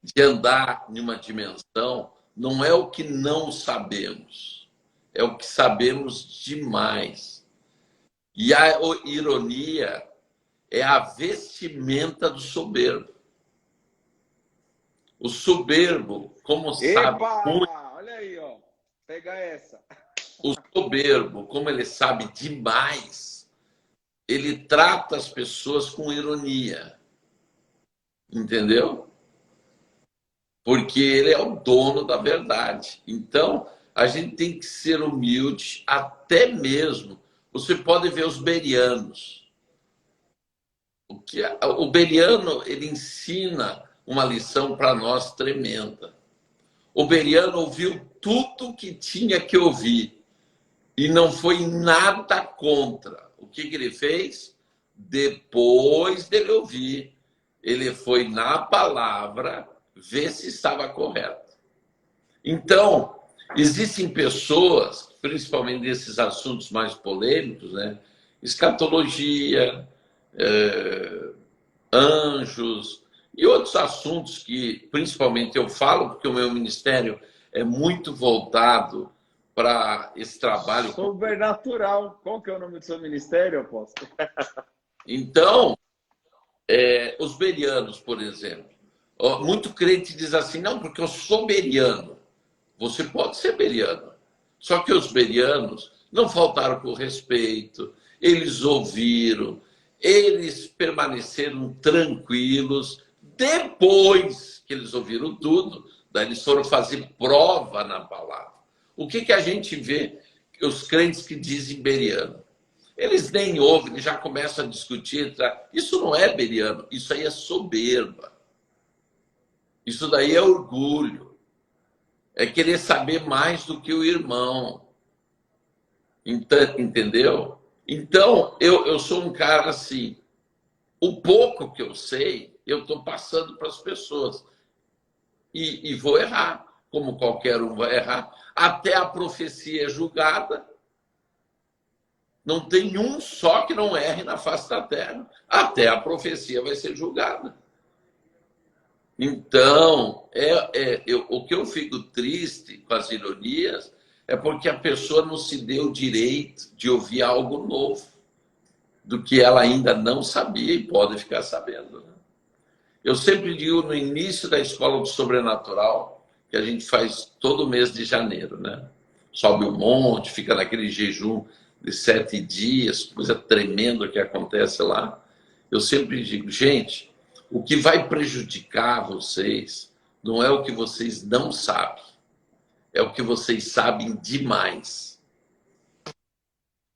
de andar em uma dimensão não é o que não sabemos, é o que sabemos demais. E a ironia é a vestimenta do soberbo. O soberbo, como sabe muito... Olha aí, ó. Pega essa. O soberbo, como ele sabe demais, ele trata as pessoas com ironia. Entendeu? Porque ele é o dono da verdade. Então, a gente tem que ser humilde, até mesmo. Você pode ver os berianos. O beriano, ele ensina uma lição para nós tremenda. O beriano ouviu tudo que tinha que ouvir e não foi nada contra. O que ele fez? Depois dele ouvir, ele foi na palavra ver se estava correto. Então, existem pessoas principalmente desses assuntos mais polêmicos, né? Escatologia, anjos e outros assuntos que, principalmente, eu falo, porque o meu ministério é muito voltado para esse trabalho. Sobrenatural. Qual que é o nome do seu ministério, apóstolo? Então, os berianos, por exemplo. Muito crente diz assim, não, porque eu sou beriano. Você pode ser beriano. Só que os berianos não faltaram com respeito, eles ouviram, eles permaneceram tranquilos. Depois que eles ouviram tudo, daí eles foram fazer prova na palavra. O que a gente vê? Os crentes que dizem beriano. Eles nem ouvem, eles já começam a discutir. Isso não é beriano, isso aí é soberba. Isso daí é orgulho. É querer saber mais do que o irmão. Entendeu? Então, eu sou um cara assim, o pouco que eu sei, eu estou passando para as pessoas. E vou errar, como qualquer um vai errar. Até a profecia é julgada. Não tem um só que não erre na face da terra. Até a profecia vai ser julgada. Então, o que eu fico triste com as ironias é porque a pessoa não se deu o direito de ouvir algo novo, do que ela ainda não sabia e pode ficar sabendo. Né? Eu sempre digo no início da Escola do Sobrenatural, que a gente faz todo mês de janeiro, né? Sobe um monte, fica naquele jejum de 7 dias, coisa tremenda que acontece lá. Eu sempre digo, gente, o que vai prejudicar vocês não é o que vocês não sabem, é o que vocês sabem demais.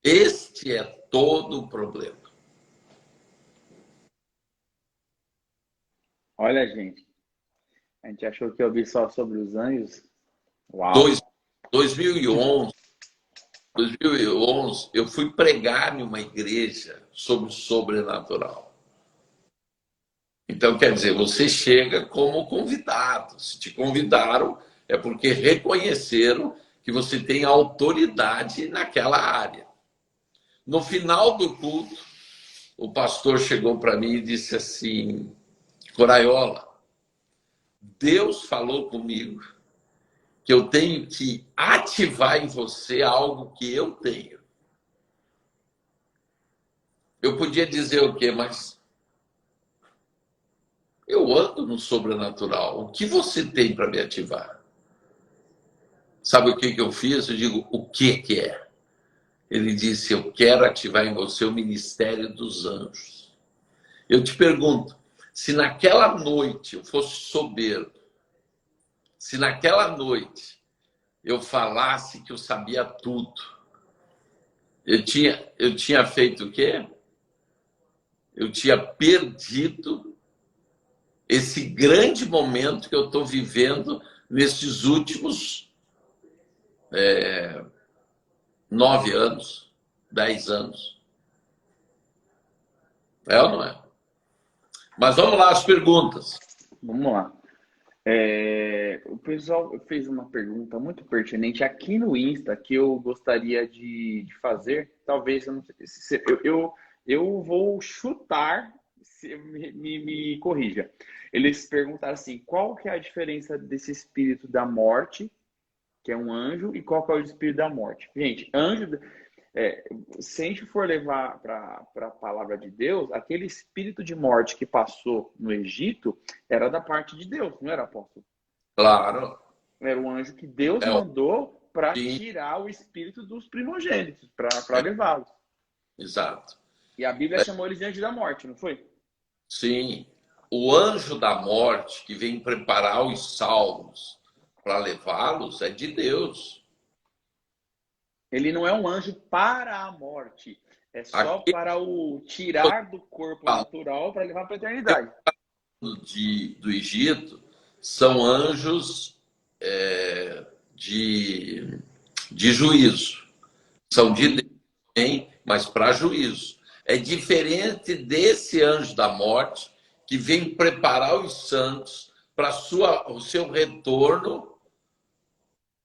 Este é todo o problema. Olha, gente, a gente achou que ia ouvir só sobre os anjos. Uau! 2011, eu fui pregar em uma igreja sobre o sobrenatural. Então, quer dizer, você chega como convidado. Se te convidaram, é porque reconheceram que você tem autoridade naquela área. No final do culto, o pastor chegou para mim e disse assim, Coraiola, Deus falou comigo que eu tenho que ativar em você algo que eu tenho. Eu podia dizer o quê, mas eu ando no sobrenatural. O que você tem para me ativar? Sabe o que eu fiz? Eu digo, o que é? Ele disse, eu quero ativar em você o ministério dos anjos. Eu te pergunto, se naquela noite eu fosse soberbo, se naquela noite eu falasse que eu sabia tudo, eu tinha feito o quê? Eu tinha perdido esse grande momento que eu estou vivendo nesses últimos 9 anos, 10 anos. É ou não é? Mas vamos lá, as perguntas. Vamos lá. O pessoal fez uma pergunta muito pertinente aqui no Insta que eu gostaria de fazer. Talvez eu não sei, eu vou chutar, me corrija. Eles perguntaram assim: qual que é a diferença desse espírito da morte, que é um anjo, e qual que é o espírito da morte? Gente, anjo. Se a gente for levar para a palavra de Deus, aquele espírito de morte que passou no Egito era da parte de Deus, não era, apóstolo? Claro. Era um anjo que Deus mandou para tirar o espírito dos primogênitos, para levá-los. Exato. E a Bíblia chamou eles de anjo da morte, não foi? Sim. O anjo da morte que vem preparar os salvos para levá-los é de Deus. Ele não é um anjo para a morte. É só para o tirar do corpo natural para levar para a eternidade. Do Egito são anjos de juízo. São de Deus, mas para juízo. É diferente desse anjo da morte que vem preparar os santos para o seu retorno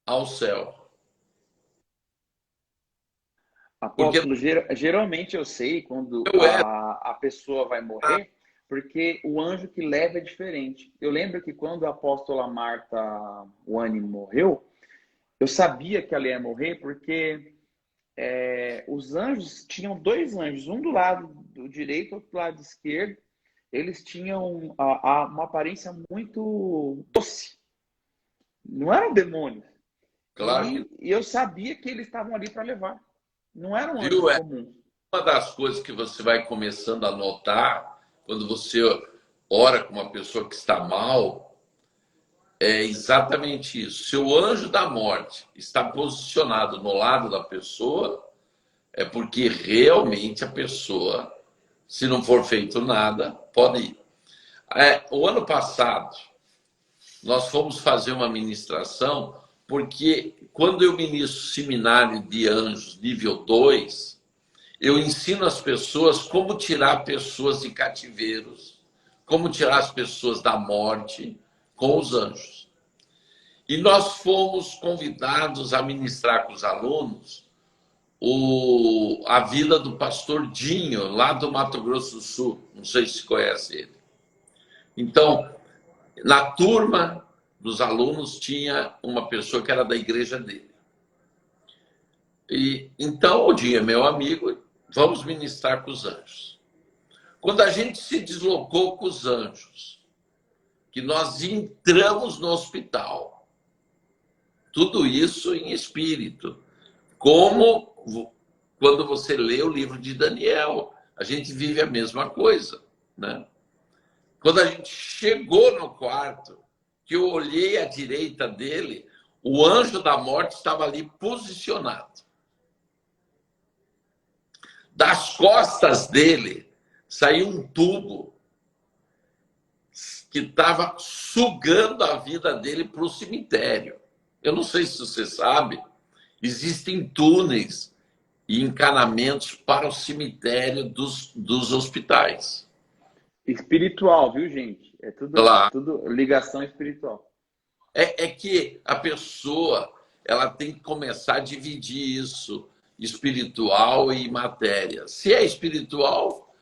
ao céu. Porque Apóstolo, geralmente eu sei quando eu era. a pessoa vai morrer, porque o anjo que leva é diferente. Eu lembro que quando a apóstola Marta Wani morreu, eu sabia que ela ia morrer porque os anjos tinham dois anjos, um do lado do direito, outro do lado esquerdo. Eles tinham uma aparência muito doce. Não eram demônios. Claro que E eu sabia que eles estavam ali para levar. Não eram anjos viu, é comuns. uma das coisas que você vai começando a notar quando você ora com uma pessoa que está mal, é exatamente isso. Se o anjo da morte está posicionado no lado da pessoa, é porque realmente a pessoa, se não for feito nada, pode ir. O ano passado, nós fomos fazer uma ministração, porque quando eu ministro seminário de anjos nível 2, eu ensino as pessoas como tirar pessoas de cativeiros, como tirar as pessoas da morte com os anjos. E nós fomos convidados a ministrar com os alunos a vida do pastor Dinho, lá do Mato Grosso do Sul. Não sei se conhece ele. Então, na turma dos alunos tinha uma pessoa que era da igreja dele. E então o Dinho é meu amigo, vamos ministrar com os anjos. Quando a gente se deslocou com os anjos, que nós entramos no hospital, tudo isso em espírito, como quando você lê o livro de Daniel, a gente vive a mesma coisa, né? Quando a gente chegou no quarto, que eu olhei à direita dele, o anjo da morte estava ali posicionado. Das costas dele saiu um tubo que estava sugando a vida dele para o cemitério. Eu não sei se você sabe, existem túneis e encanamentos para o cemitério dos hospitais. Espiritual, viu, gente? É Claro. tudo ligação espiritual. É que a pessoa ela tem que começar a dividir isso, espiritual e matéria. Se é espiritual,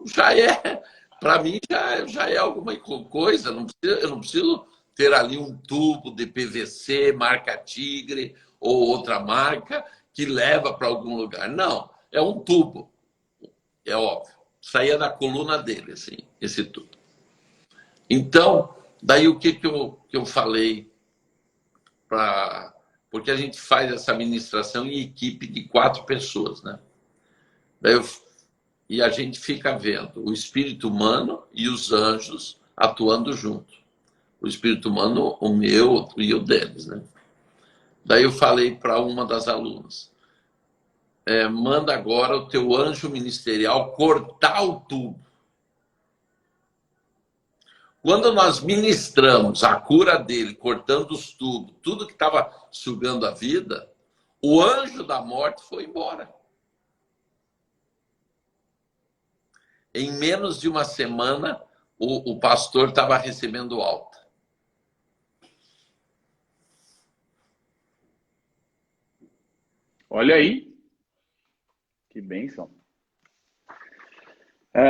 já é, para mim, já é alguma coisa. Eu não preciso ter ali um tubo de PVC, marca Tigre ou outra marca, que leva para algum lugar. Não, é um tubo, é óbvio. Saía da coluna dele, assim, esse tubo. Então, daí o que eu falei porque a gente faz essa administração em equipe de 4 pessoas, né? E a gente fica vendo o espírito humano e os anjos atuando junto. O espírito humano, o meu e o deles, né? Daí eu falei para uma das alunas, manda agora o teu anjo ministerial cortar o tubo. Quando nós ministramos a cura dele, cortando os tubos, tudo que estava sugando a vida, o anjo da morte foi embora. Em menos de uma semana, o pastor estava recebendo alta. Olha aí. Que bênção.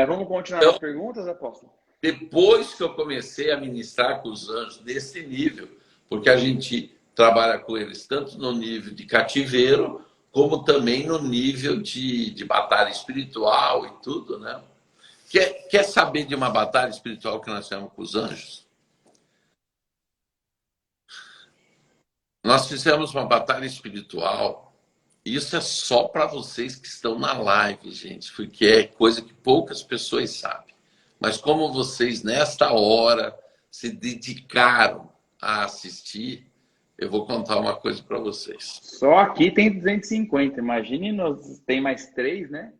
Vamos continuar as perguntas, apóstolo? Depois que eu comecei a ministrar com os anjos nesse nível, porque a gente trabalha com eles tanto no nível de cativeiro, como também no nível de batalha espiritual e tudo, né? Quer saber de uma batalha espiritual que nós temos com os anjos? Nós fizemos uma batalha espiritual. Isso é só para vocês que estão na live, gente, porque é coisa que poucas pessoas sabem. Mas como vocês, nesta hora, se dedicaram a assistir, eu vou contar uma coisa para vocês. Só aqui tem 250. Imagine, tem mais 3, né?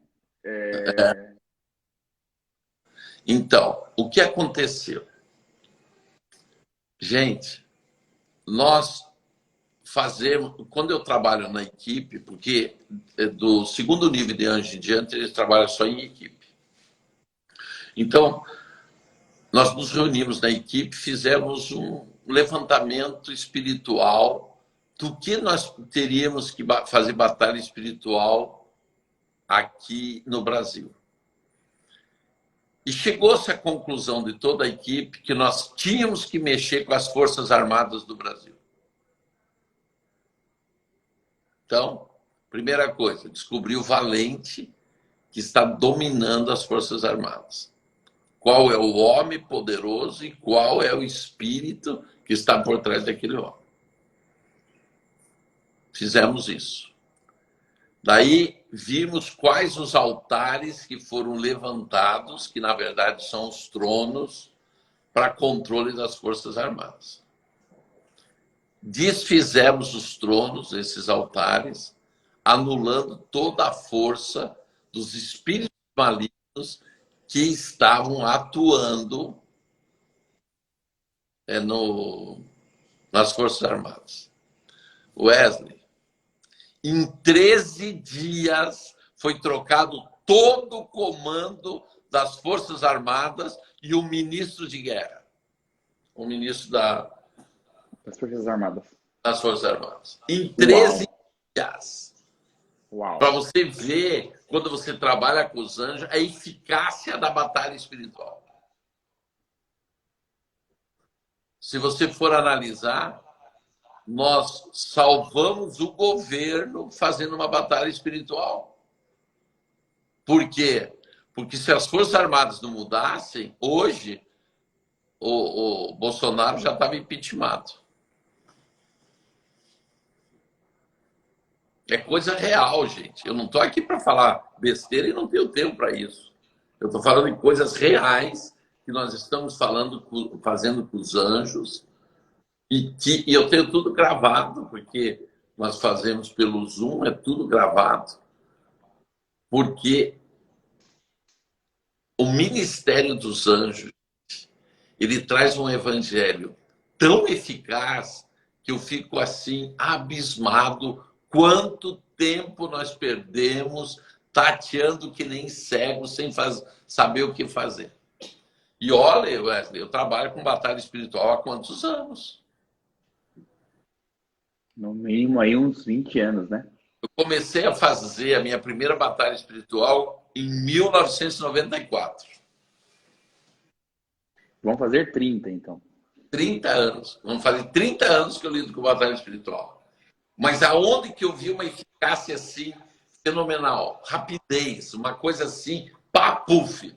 Então, o que aconteceu? Gente, nós fazemos... Quando eu trabalho na equipe, porque do segundo nível de anjo em diante, eles trabalham só em equipe. Então, nós nos reunimos na equipe, fizemos um levantamento espiritual do que nós teríamos que fazer batalha espiritual aqui no Brasil. E chegou-se à conclusão de toda a equipe que nós tínhamos que mexer com as Forças Armadas do Brasil. Então, primeira coisa, descobrir o valente que está dominando as Forças Armadas. Qual é o homem poderoso e qual é o espírito que está por trás daquele homem. Fizemos isso. Daí vimos quais os altares que foram levantados, que na verdade são os tronos, para controle das Forças Armadas. Desfizemos os tronos, esses altares, anulando toda a força dos espíritos malignos que estavam atuando nas Forças Armadas. Wesley, em 13 dias foi trocado todo o comando das Forças Armadas e o ministro de guerra. O ministro das Forças Armadas. Das Forças Armadas. Em 13 dias. Para você ver, quando você trabalha com os anjos, a eficácia da batalha espiritual. Se você for analisar, nós salvamos o governo fazendo uma batalha espiritual. Por quê? Porque se as Forças Armadas não mudassem, hoje o Bolsonaro já estava impeachmentado. É coisa real, gente. Eu não estou aqui para falar besteira e não tenho tempo para isso. Eu estou falando de coisas reais que nós estamos fazendo com os anjos e eu tenho tudo gravado, porque nós fazemos pelo Zoom, é tudo gravado, porque o ministério dos anjos, ele traz um evangelho tão eficaz que eu fico assim abismado. Quanto tempo nós perdemos tateando que nem cego, sem saber o que fazer. E olha, Wesley, eu trabalho com batalha espiritual há quantos anos? No mínimo aí uns 20 anos, né? Eu comecei a fazer a minha primeira batalha espiritual em 1994. Vamos fazer 30, então. 30 anos. Vamos fazer 30 anos que eu lido com batalha espiritual. Mas aonde que eu vi uma eficácia assim fenomenal, rapidez, uma coisa assim, papuf,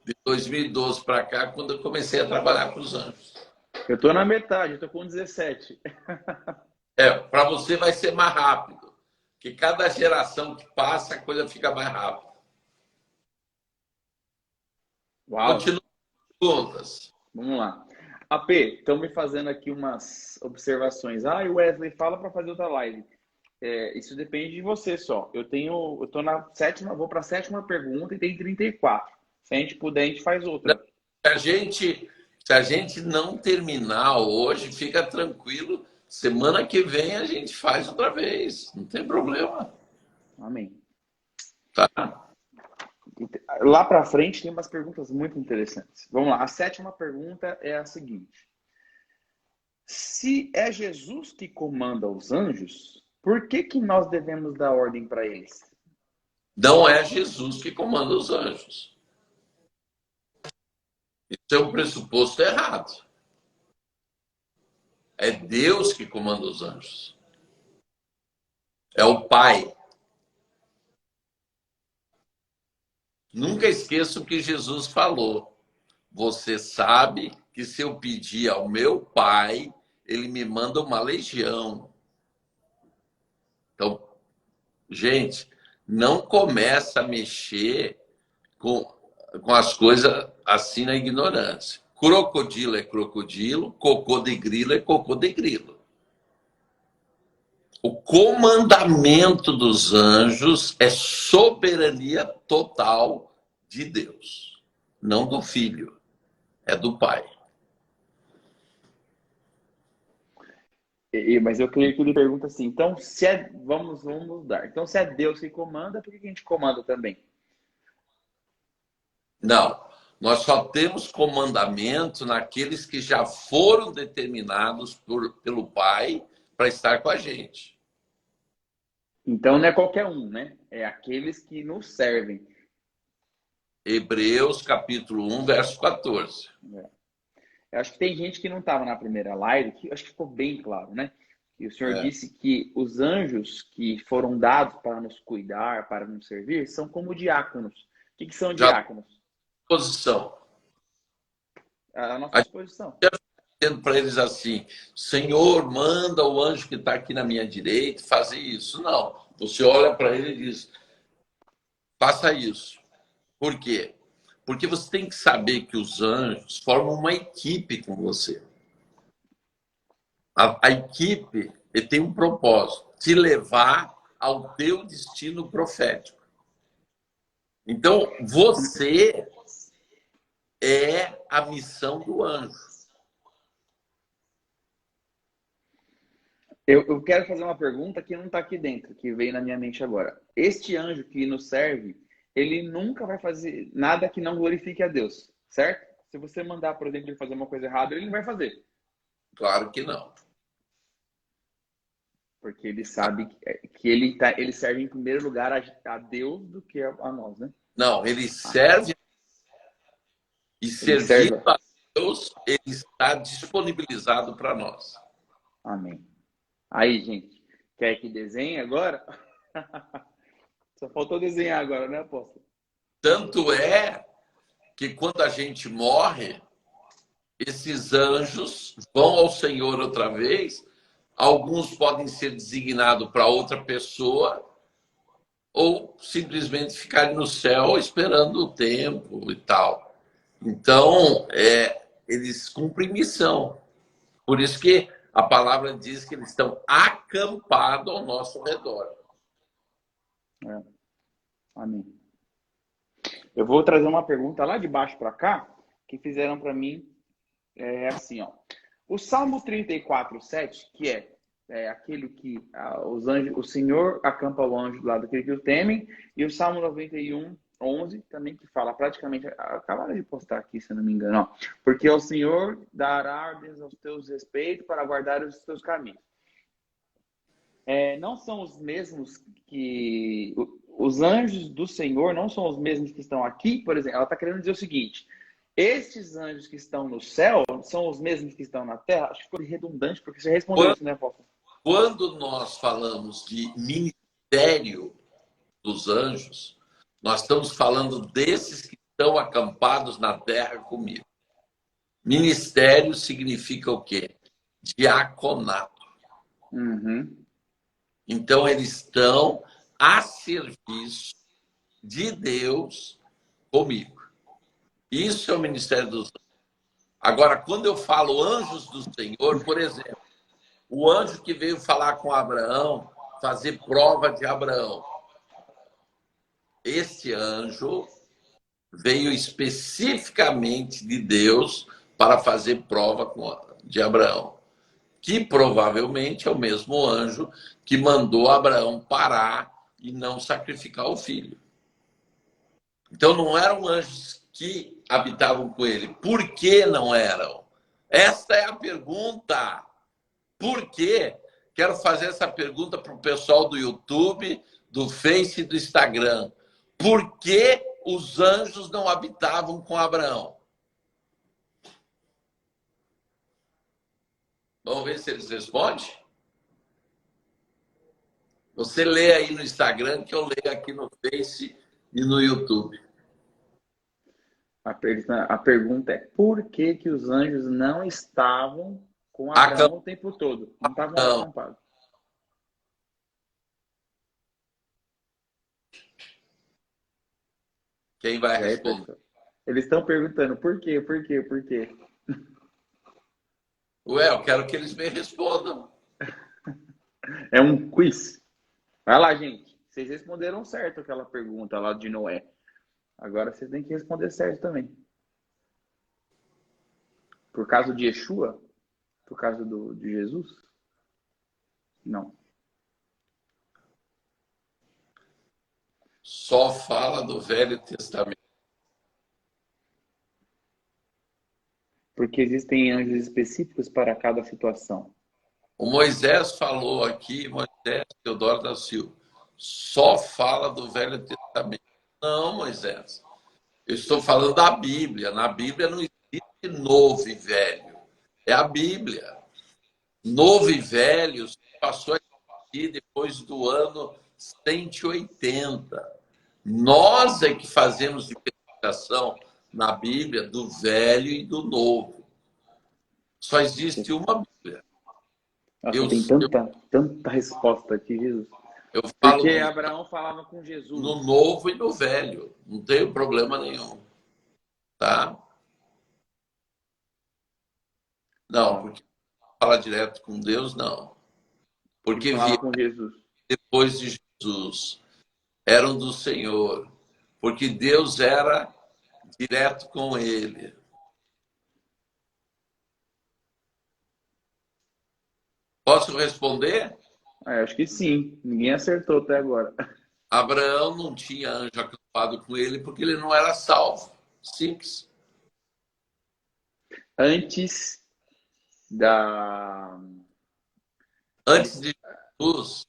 de 2012 para cá, quando eu comecei a trabalhar com os anjos. Eu estou na metade, estou com 17. Para você vai ser mais rápido, porque cada geração que passa, a coisa fica mais rápida. Uau. Continua com perguntas. Vamos lá. AP, estão me fazendo aqui umas observações. Wesley, fala para fazer outra live. Isso depende de você só. Eu tô na sétima, vou para a sétima pergunta e tem 34. Se a gente puder, a gente faz outra. Se a gente não terminar hoje, fica tranquilo. Semana que vem a gente faz outra vez. Não tem problema. Amém. Tá. Lá para frente tem umas perguntas muito interessantes. Vamos lá. A sétima pergunta é a seguinte. Se é Jesus que comanda os anjos, por que nós devemos dar ordem para eles? Não é Jesus que comanda os anjos. Isso é um pressuposto errado. É Deus que comanda os anjos. É o Pai. Nunca esqueça o que Jesus falou. Você sabe que se eu pedir ao meu Pai, ele me manda uma legião. Então, gente, não começa a mexer com as coisas assim na ignorância. Crocodilo é crocodilo, cocô de grilo é cocô de grilo. O comandamento dos anjos é soberania total de Deus, não do Filho, é do Pai. Mas eu creio que ele pergunta assim, então, vamos mudar. Então, se é Deus que comanda, por que a gente comanda também? Não, nós só temos comandamento naqueles que já foram determinados pelo Pai para estar com a gente. Então não é qualquer um, né? É aqueles que nos servem. Hebreus capítulo 1, verso 14. Eu acho que tem gente que não estava na primeira live, que acho que ficou bem claro, né? E o Senhor disse que os anjos que foram dados para nos cuidar, para nos servir, são como diáconos. O que são Já diáconos? posição. A nossa A gente disposição. está dizendo para eles assim: Senhor, manda o anjo que está aqui na minha direita fazer isso. Não. Você olha para ele e diz: faça isso. Por quê? Porque você tem que saber que os anjos formam uma equipe com você. A equipe tem um propósito: te levar ao teu destino profético. Então, você é a missão do anjo. Eu quero fazer uma pergunta que não está aqui dentro, que veio na minha mente agora. Este anjo que nos serve, ele nunca vai fazer nada que não glorifique a Deus, certo? Se você mandar, por exemplo, ele fazer uma coisa errada, ele não vai fazer. Claro que não. Porque ele sabe que ele serve em primeiro lugar a Deus do que a nós, né? Não, ele serve e Ele servindo serve. a Deus, ele está disponibilizado para nós. Amém. Aí, gente, quer que desenhe agora? Só faltou desenhar agora, né, apóstolo? Tanto é que quando a gente morre, esses anjos vão ao Senhor outra vez. Alguns podem ser designados para outra pessoa ou simplesmente ficarem no céu esperando o tempo e tal. Então, eles cumprem missão. Por isso que a palavra diz que eles estão acampados ao nosso redor. Amém. Eu vou trazer uma pergunta lá de baixo para cá, que fizeram para mim, assim, ó. O Salmo 34:7, que é aquele que os anjos, o Senhor acampa o anjo do lado daquele que o temem, e o Salmo 91:11 também, que fala praticamente, acabaram de postar aqui, se eu não me engano, ó, porque o Senhor dará ordens aos teus respeitos para guardar os teus caminhos. Não são os mesmos que... Os anjos do Senhor não são os mesmos que estão aqui, por exemplo. Ela está querendo dizer o seguinte: estes anjos que estão no céu são os mesmos que estão na terra? Acho que foi redundante, porque você respondeu isso, né, Paulo? Quando nós falamos de ministério dos anjos, nós estamos falando desses que estão acampados na terra comigo. Ministério significa o quê? Diaconato. Uhum. Então, eles estão a serviço de Deus comigo. Isso é o ministério dos anjos. Agora, quando eu falo anjos do Senhor, por exemplo, o anjo que veio falar com Abraão, fazer prova de Abraão. Esse anjo veio especificamente de Deus para fazer prova de Abraão, que provavelmente é o mesmo anjo que mandou Abraão parar e não sacrificar o filho. Então não eram anjos que habitavam com ele. Por que não eram? Esta é a pergunta. Por quê? Quero fazer essa pergunta para o pessoal do YouTube, do Face e do Instagram. Por que os anjos não habitavam com Abraão? Vamos ver se eles respondem? Você lê aí no Instagram, que eu leio aqui no Face e no YouTube. A pergunta é: por que que os anjos não estavam com Abraão o tempo todo? Não estavam acampados. Quem vai responder? Eles estão perguntando por quê, por quê, por quê? Ué, eu quero que eles me respondam. É um quiz. Vai lá, gente. Vocês responderam certo aquela pergunta lá de Noé. Agora vocês têm que responder certo também. Por causa de Yeshua? Por causa de Jesus? Não. Só fala do Velho Testamento. Porque existem anjos específicos para cada situação. O Moisés falou aqui, Moisés Teodoro da Silva, só fala do Velho Testamento. Não, Moisés. Eu estou falando da Bíblia. Na Bíblia não existe novo e velho. É a Bíblia. Novo e velho passou aqui depois do ano 180. Nós é que fazemos diferenciação na Bíblia do velho e do novo. Só existe uma Bíblia. Nossa, tem tanta resposta aqui, Jesus. Eu falo porque Abraão falava com Jesus. No novo e no velho. Não tem problema nenhum. Tá? Não, porque fala direto com Deus, não. Porque falava com Jesus. Depois de Jesus. Eram do Senhor. Porque Deus era direto com ele. Posso responder? Acho que sim. Ninguém acertou até agora. Abraão não tinha anjo acampado com ele porque ele não era salvo. Simples. Antes de Jesus,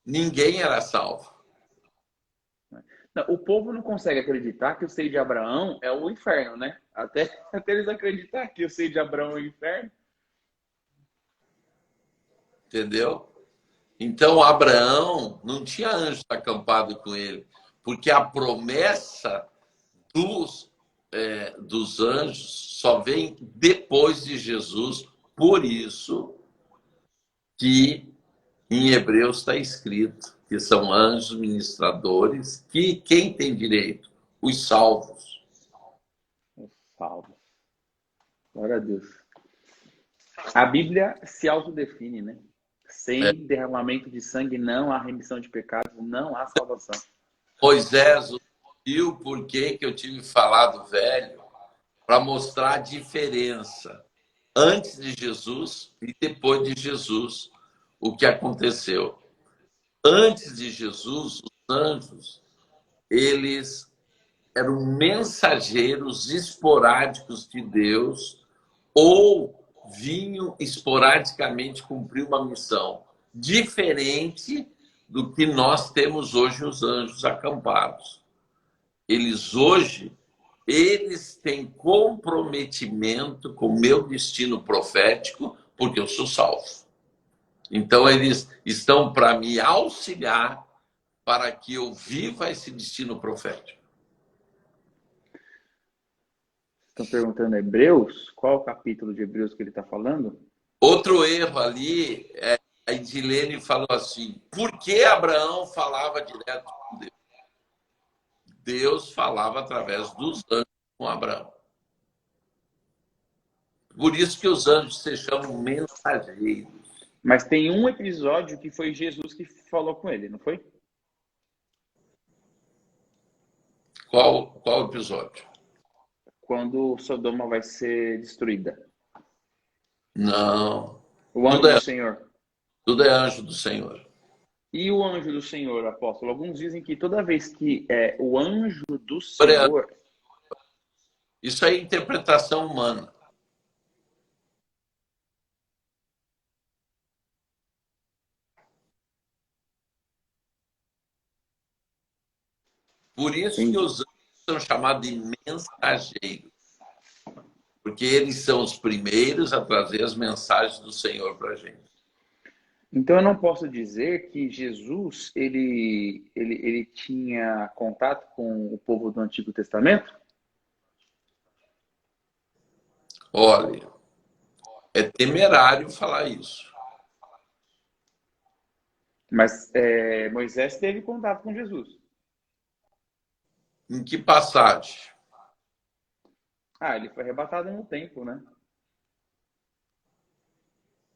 ninguém era salvo. Não, o povo não consegue acreditar que o seio de Abraão é o inferno, né? Até eles acreditar que o seio de Abraão é o inferno. Entendeu? Então, Abraão não tinha anjo acampado com ele, porque a promessa dos anjos só vem depois de Jesus. Por isso que em Hebreus está escrito que são anjos ministradores, que quem tem direito? Os salvos. Os salvos. Glória a Deus. A Bíblia se autodefine, né? Sem derramamento de sangue não há remissão de pecados, não há salvação. Moisés viu por que eu tive falado velho, para mostrar a diferença antes de Jesus e depois de Jesus, o que aconteceu. Antes de Jesus, os anjos, eles eram mensageiros esporádicos de Deus ou vinham esporadicamente cumprir uma missão diferente do que nós temos hoje os anjos acampados. Eles têm comprometimento com o meu destino profético, porque eu sou salvo. Então, eles estão para me auxiliar para que eu viva esse destino profético. Estão perguntando Hebreus? Qual o capítulo de Hebreus que ele está falando? Outro erro ali, a Edilene falou assim, por que Abraão falava direto com Deus? Deus falava através dos anjos com Abraão. Por isso que os anjos se chamam mensageiros. Mas tem um episódio que foi Jesus que falou com ele, não foi? Qual episódio? Quando Sodoma vai ser destruída. Não. O anjo do Senhor. Tudo é anjo do Senhor. E o anjo do Senhor, apóstolo? Alguns dizem que toda vez que é o anjo do Senhor... Isso é interpretação humana. Por isso que os anjos são chamados de mensageiros. Porque eles são os primeiros a trazer as mensagens do Senhor para a gente. Então eu não posso dizer que Jesus ele tinha contato com o povo do Antigo Testamento? Olha, é temerário falar isso. Mas Moisés teve contato com Jesus. Em que passagem? Ele foi arrebatado no tempo, né?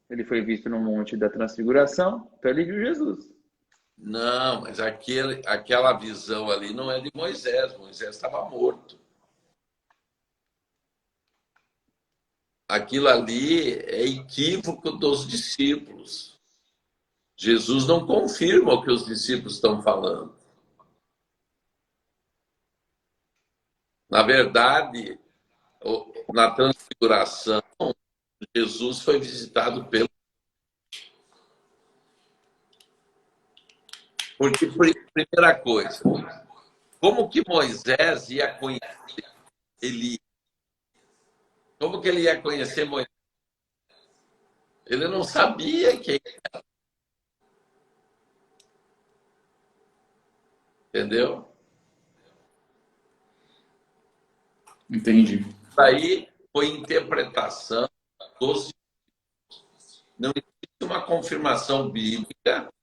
Ele foi visto no Monte da Transfiguração, então ele viu Jesus. Não, mas aquela visão ali não é de Moisés. Moisés estava morto. Aquilo ali é equívoco dos discípulos. Jesus não confirma o que os discípulos estão falando. Na verdade, na transfiguração, Jesus foi visitado pelo... Porque, primeira coisa, como que Moisés ia conhecer Elias? Como que ele ia conhecer Moisés? Ele não sabia quem. Entendeu? Entendi. Aí foi interpretação dos. Não existe uma confirmação bíblica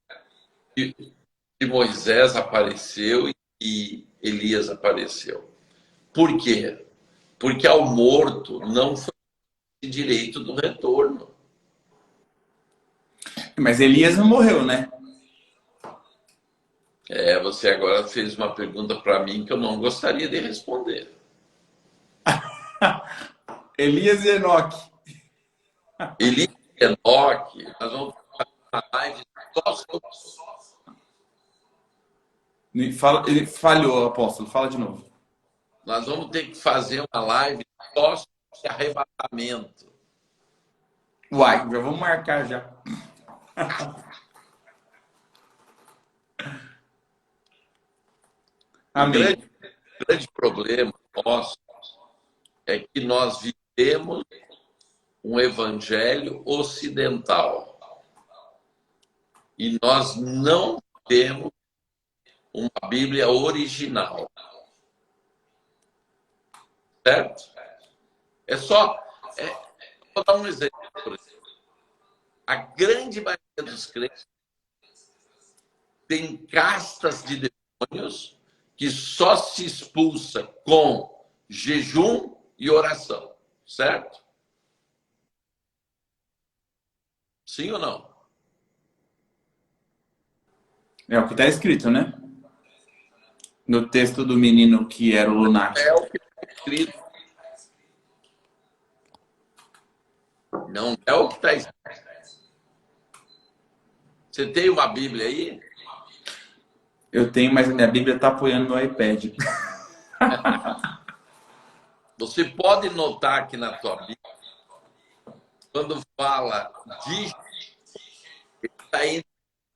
que Moisés apareceu e Elias apareceu. Por quê? Porque ao morto não foi direito do retorno. Mas Elias não morreu, né? Você agora fez uma pergunta para mim que eu não gostaria de responder. Elias e Enoque. Elias e Enoque, nós vamos fazer uma live só sobre. Ele falhou, apóstolo. Fala de novo. Nós vamos ter que fazer uma live só sobre arrebatamento. Uai, já vamos marcar já. Amém. O grande problema nosso é que nós vivemos um evangelho ocidental e nós não temos uma Bíblia original. Certo? Vou dar um exemplo. A grande maioria dos crentes tem castas de demônios que só se expulsa com jejum e oração. Certo? Sim ou não? É o que está escrito, né? No texto do menino que era o lunático. É o que está escrito. Não é o que está escrito. Você tem uma Bíblia aí? Eu tenho, mas a minha Bíblia está apoiando no iPad. Você pode notar aqui na tua Bíblia, quando fala de, está em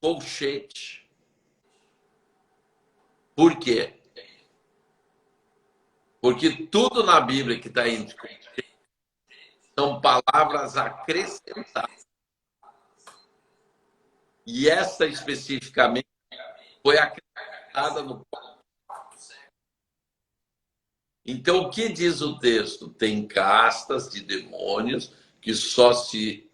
colchete. Por quê? Porque tudo na Bíblia que está entre colchete são palavras acrescentadas. E essa especificamente foi acrescentada no. Então, o que diz o texto? Tem castas de demônios que só se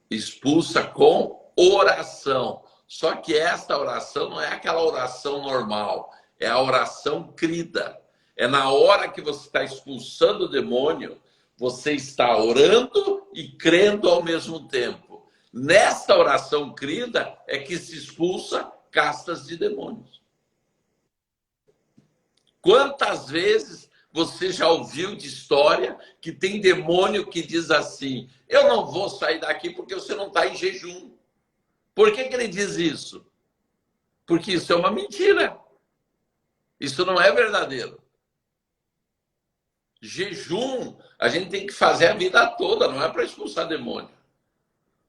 expulsa com oração. Só que essa oração não é aquela oração normal, é a oração crida. É na hora que você está expulsando o demônio, você está orando e crendo ao mesmo tempo. Nessa oração crida é que se expulsa castas de demônios. Quantas vezes você já ouviu de história que tem demônio que diz assim: eu não vou sair daqui porque você não está em jejum. Por que ele diz isso? Porque isso é uma mentira. Isso não é verdadeiro. Jejum, a gente tem que fazer a vida toda, não é para expulsar demônio.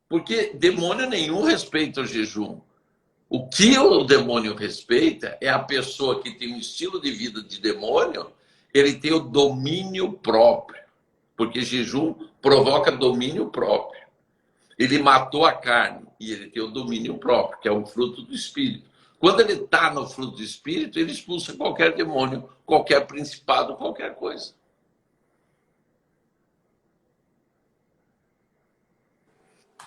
Porque demônio nenhum respeita o jejum. O que o demônio respeita é a pessoa que tem um estilo de vida de demônio, ele tem o domínio próprio. Porque jejum provoca domínio próprio. Ele matou a carne e ele tem o domínio próprio, que é um fruto do Espírito. Quando ele está no fruto do Espírito, ele expulsa qualquer demônio, qualquer principado, qualquer coisa.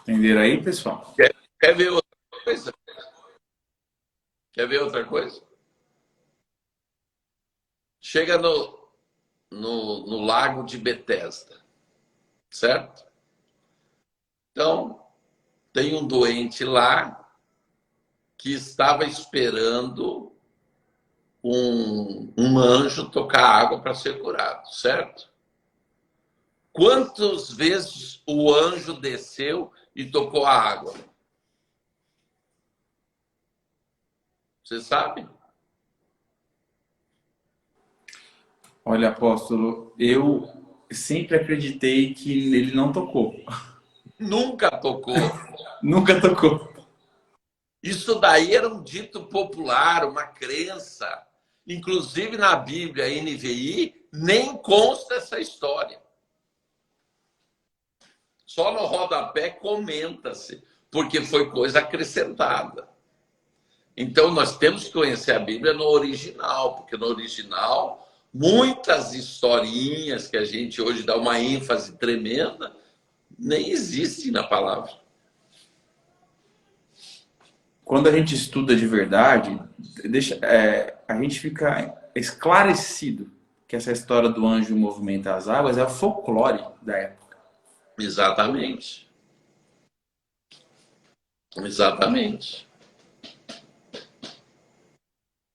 Entenderam aí, pessoal? Quer ver outra coisa? Quer ver outra coisa? Chega no lago de Betesda, certo? Então, tem um doente lá que estava esperando um anjo tocar água para ser curado, certo? Quantas vezes o anjo desceu e tocou a água? Você sabe? Olha, apóstolo, eu sempre acreditei que ele não tocou. Nunca tocou. Nunca tocou. Isso daí era um dito popular, uma crença. Inclusive na Bíblia NVI, nem consta essa história. Só no rodapé comenta-se, porque foi coisa acrescentada. Então, nós temos que conhecer a Bíblia no original, porque no original, muitas historinhas que a gente hoje dá uma ênfase tremenda, nem existem na palavra. Quando a gente estuda de verdade, a gente fica esclarecido que essa história do anjo movimenta as águas é o folclore da época. Exatamente. Exatamente.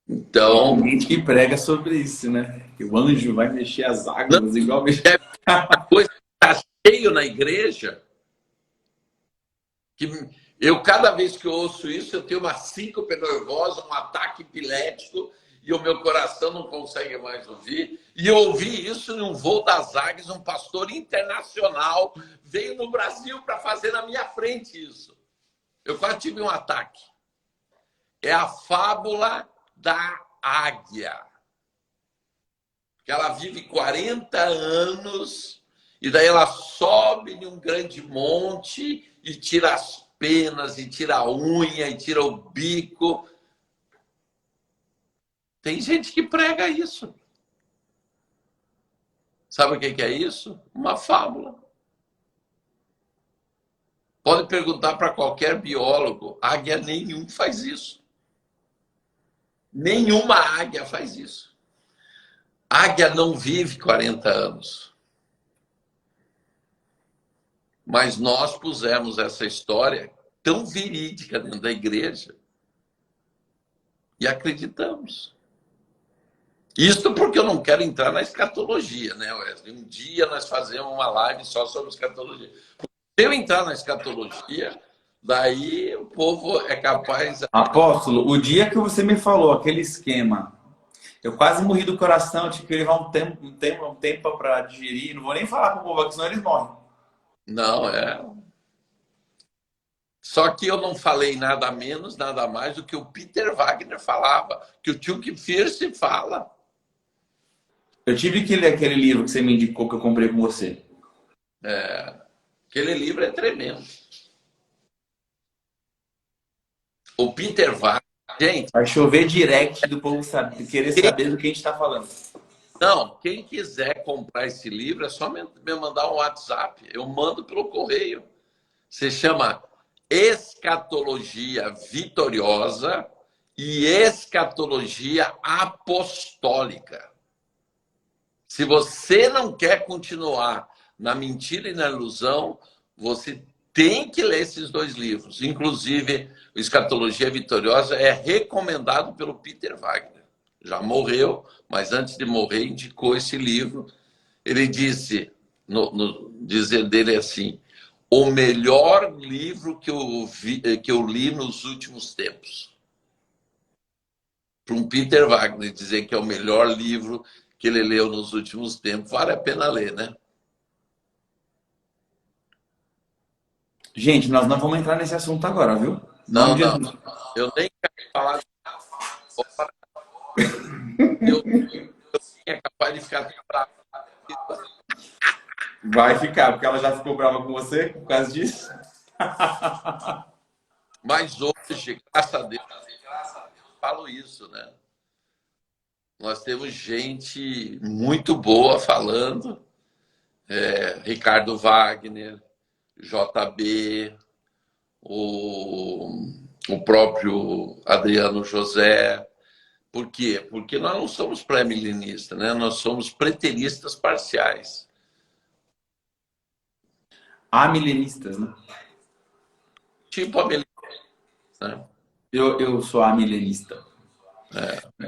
Então, tem gente que prega sobre isso, né? Que o anjo vai mexer as águas igual mexer. Uma coisa que está cheio na igreja, que eu, cada vez que eu ouço isso, eu tenho uma síncope nervosa, um ataque epilético, e o meu coração não consegue mais ouvir. E eu ouvi isso em um voo das águias, um pastor internacional veio no Brasil para fazer na minha frente isso. Eu quase tive um ataque. É a fábula da águia. Que ela vive 40 anos e daí ela sobe em um grande monte e tira as penas, e tira a unha, e tira o bico. Tem gente que prega isso. Sabe o que é isso? Uma fábula. Pode perguntar para qualquer biólogo. Águia nenhum faz isso. Nenhuma águia faz isso. Águia não vive 40 anos. Mas nós pusemos essa história tão verídica dentro da igreja e acreditamos. Isso porque eu não quero entrar na escatologia, né, Wesley? Um dia nós fazemos uma live só sobre escatologia. Se eu entrar na escatologia, daí o povo é capaz... Apóstolo, o dia que você me falou aquele esquema, eu quase morri do coração, eu tive que levar um tempo para digerir. Não vou nem falar para o povo aqui, senão eles morrem. Não, é... Só que eu não falei nada menos, nada mais do que o Peter Wagner falava, que o Chuck Pierce fala. Eu tive que ler aquele livro que você me indicou, que eu comprei com você. Aquele livro é tremendo. O Peter Wagner, gente... Vai chover direct do povo querer saber do que a gente está falando. Não, quem quiser comprar esse livro é só me mandar um WhatsApp. Eu mando pelo correio. Se chama Escatologia Vitoriosa e Escatologia Apostólica. Se você não quer continuar na mentira e na ilusão, você tem que ler esses dois livros. Inclusive, o Escatologia Vitoriosa é recomendado pelo Peter Wagner. Já morreu, mas antes de morrer indicou esse livro. Ele disse, no dizer dele assim, o melhor livro que eu li nos últimos tempos. Para um Peter Wagner dizer que é o melhor livro que ele leu nos últimos tempos, vale a pena ler, né? Gente, nós não vamos entrar nesse assunto agora, viu? Não. Eu nem quero falar. Eu é capaz de ficar bravo. Vai ficar, porque ela já ficou brava com você por causa disso. Mas hoje, graças a Deus, falo isso, né? Nós temos gente muito boa falando. Ricardo Wagner, JB, o próprio Adriano José. Por quê? Porque nós não somos pré-milenistas, né? Nós somos preteristas parciais. Amilenistas, né? Tipo a milenista, né? Eu sou amilenista.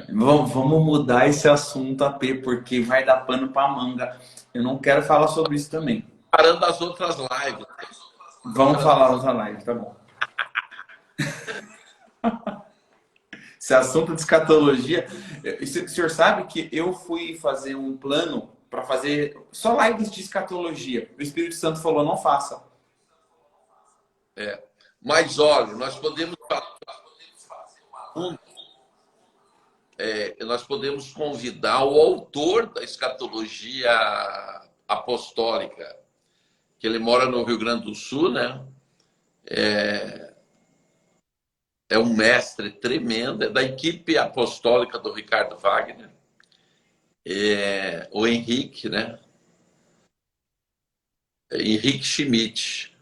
Vamos mudar esse assunto, AP, porque vai dar pano para manga. Eu não quero falar sobre isso também. Parando as outras lives. Vamos falar outra live, tá bom. Esse assunto de escatologia... O senhor sabe que eu fui fazer um plano para fazer só lives de escatologia. O Espírito Santo falou, não faça. Mas, olha, nós podemos falar nós podemos convidar o autor da escatologia apostólica, que ele mora no Rio Grande do Sul, né? É um mestre tremendo, é da equipe apostólica do Ricardo Wagner, o Henrique, né? Henrique Schmidt.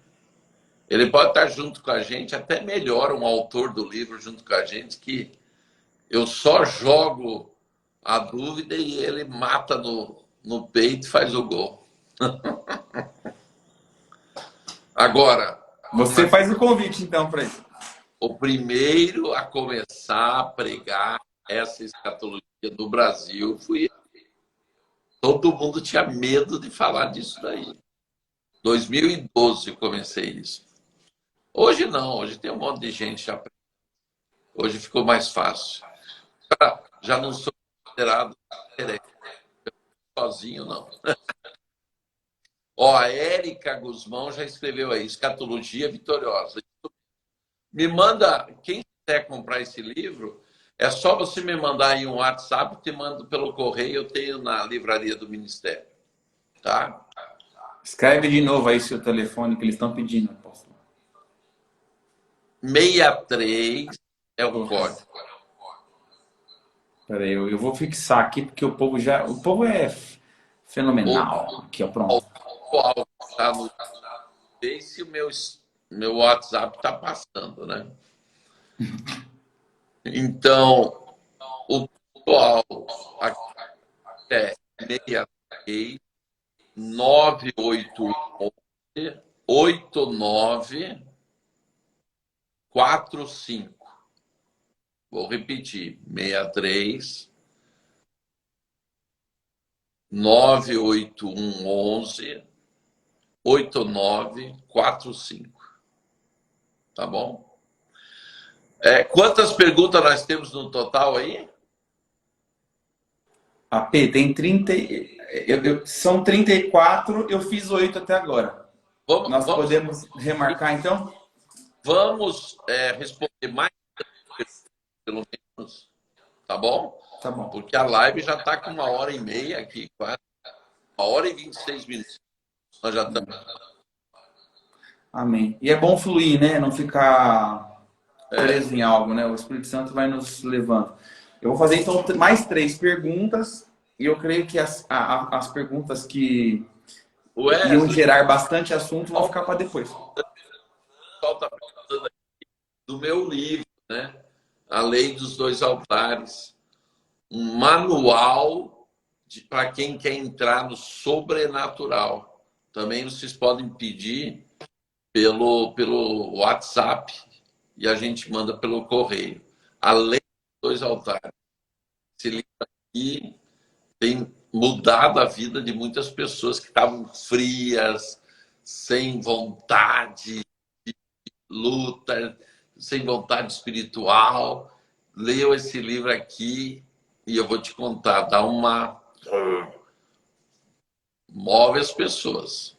Ele pode estar junto com a gente, até melhor um autor do livro junto com a gente, que eu só jogo a dúvida e ele mata no peito e faz o gol. Agora... Você faz o convite, então, para isso. O primeiro a começar a pregar essa escatologia no Brasil fui eu. Todo mundo tinha medo de falar disso daí. 2012 comecei isso. Hoje não, hoje tem um monte de gente já. Hoje ficou mais fácil. Já não sou considerado sozinho, não. Ó, a Érica Guzmão já escreveu aí, Escatologia Vitoriosa. Me manda, quem quiser comprar esse livro, é só você me mandar aí um WhatsApp, te mando pelo correio, eu tenho na livraria do Ministério. Tá? Escreve de novo aí seu telefone que eles estão pedindo, apóstolo. 63 é o código. Peraí, eu vou fixar aqui, porque o povo é fenomenal. Aqui, ó, pronto. O está no Face, o meu WhatsApp está passando, né? Então, o pessoal aqui é 63 981 8945. Vou repetir, 63 981 8945. Tá bom? Quantas perguntas nós temos no total aí? AP, tem 30. São 34, eu fiz 8 até agora. Nós podemos remarcar, então? Vamos responder mais, pelo menos. Tá bom? Tá bom. Porque a live já está com 1h30 aqui, quase. 1h26. Nós já estamos. Amém. E é bom fluir, né? Não ficar preso em algo, né? O Espírito Santo vai nos levando. Eu vou fazer, então, mais 3 perguntas. E eu creio que as perguntas que iam gerar bastante assunto vão ficar para depois. O pessoal está perguntando aqui do meu livro, né? A Lei dos Dois Altares. Um manual para quem quer entrar no sobrenatural. Também vocês podem pedir pelo WhatsApp e a gente manda pelo correio. A Lei dos Dois Altares. Esse livro aqui tem mudado a vida de muitas pessoas que estavam frias, sem vontade de luta, sem vontade espiritual. Leu esse livro aqui e eu vou te contar, move as pessoas.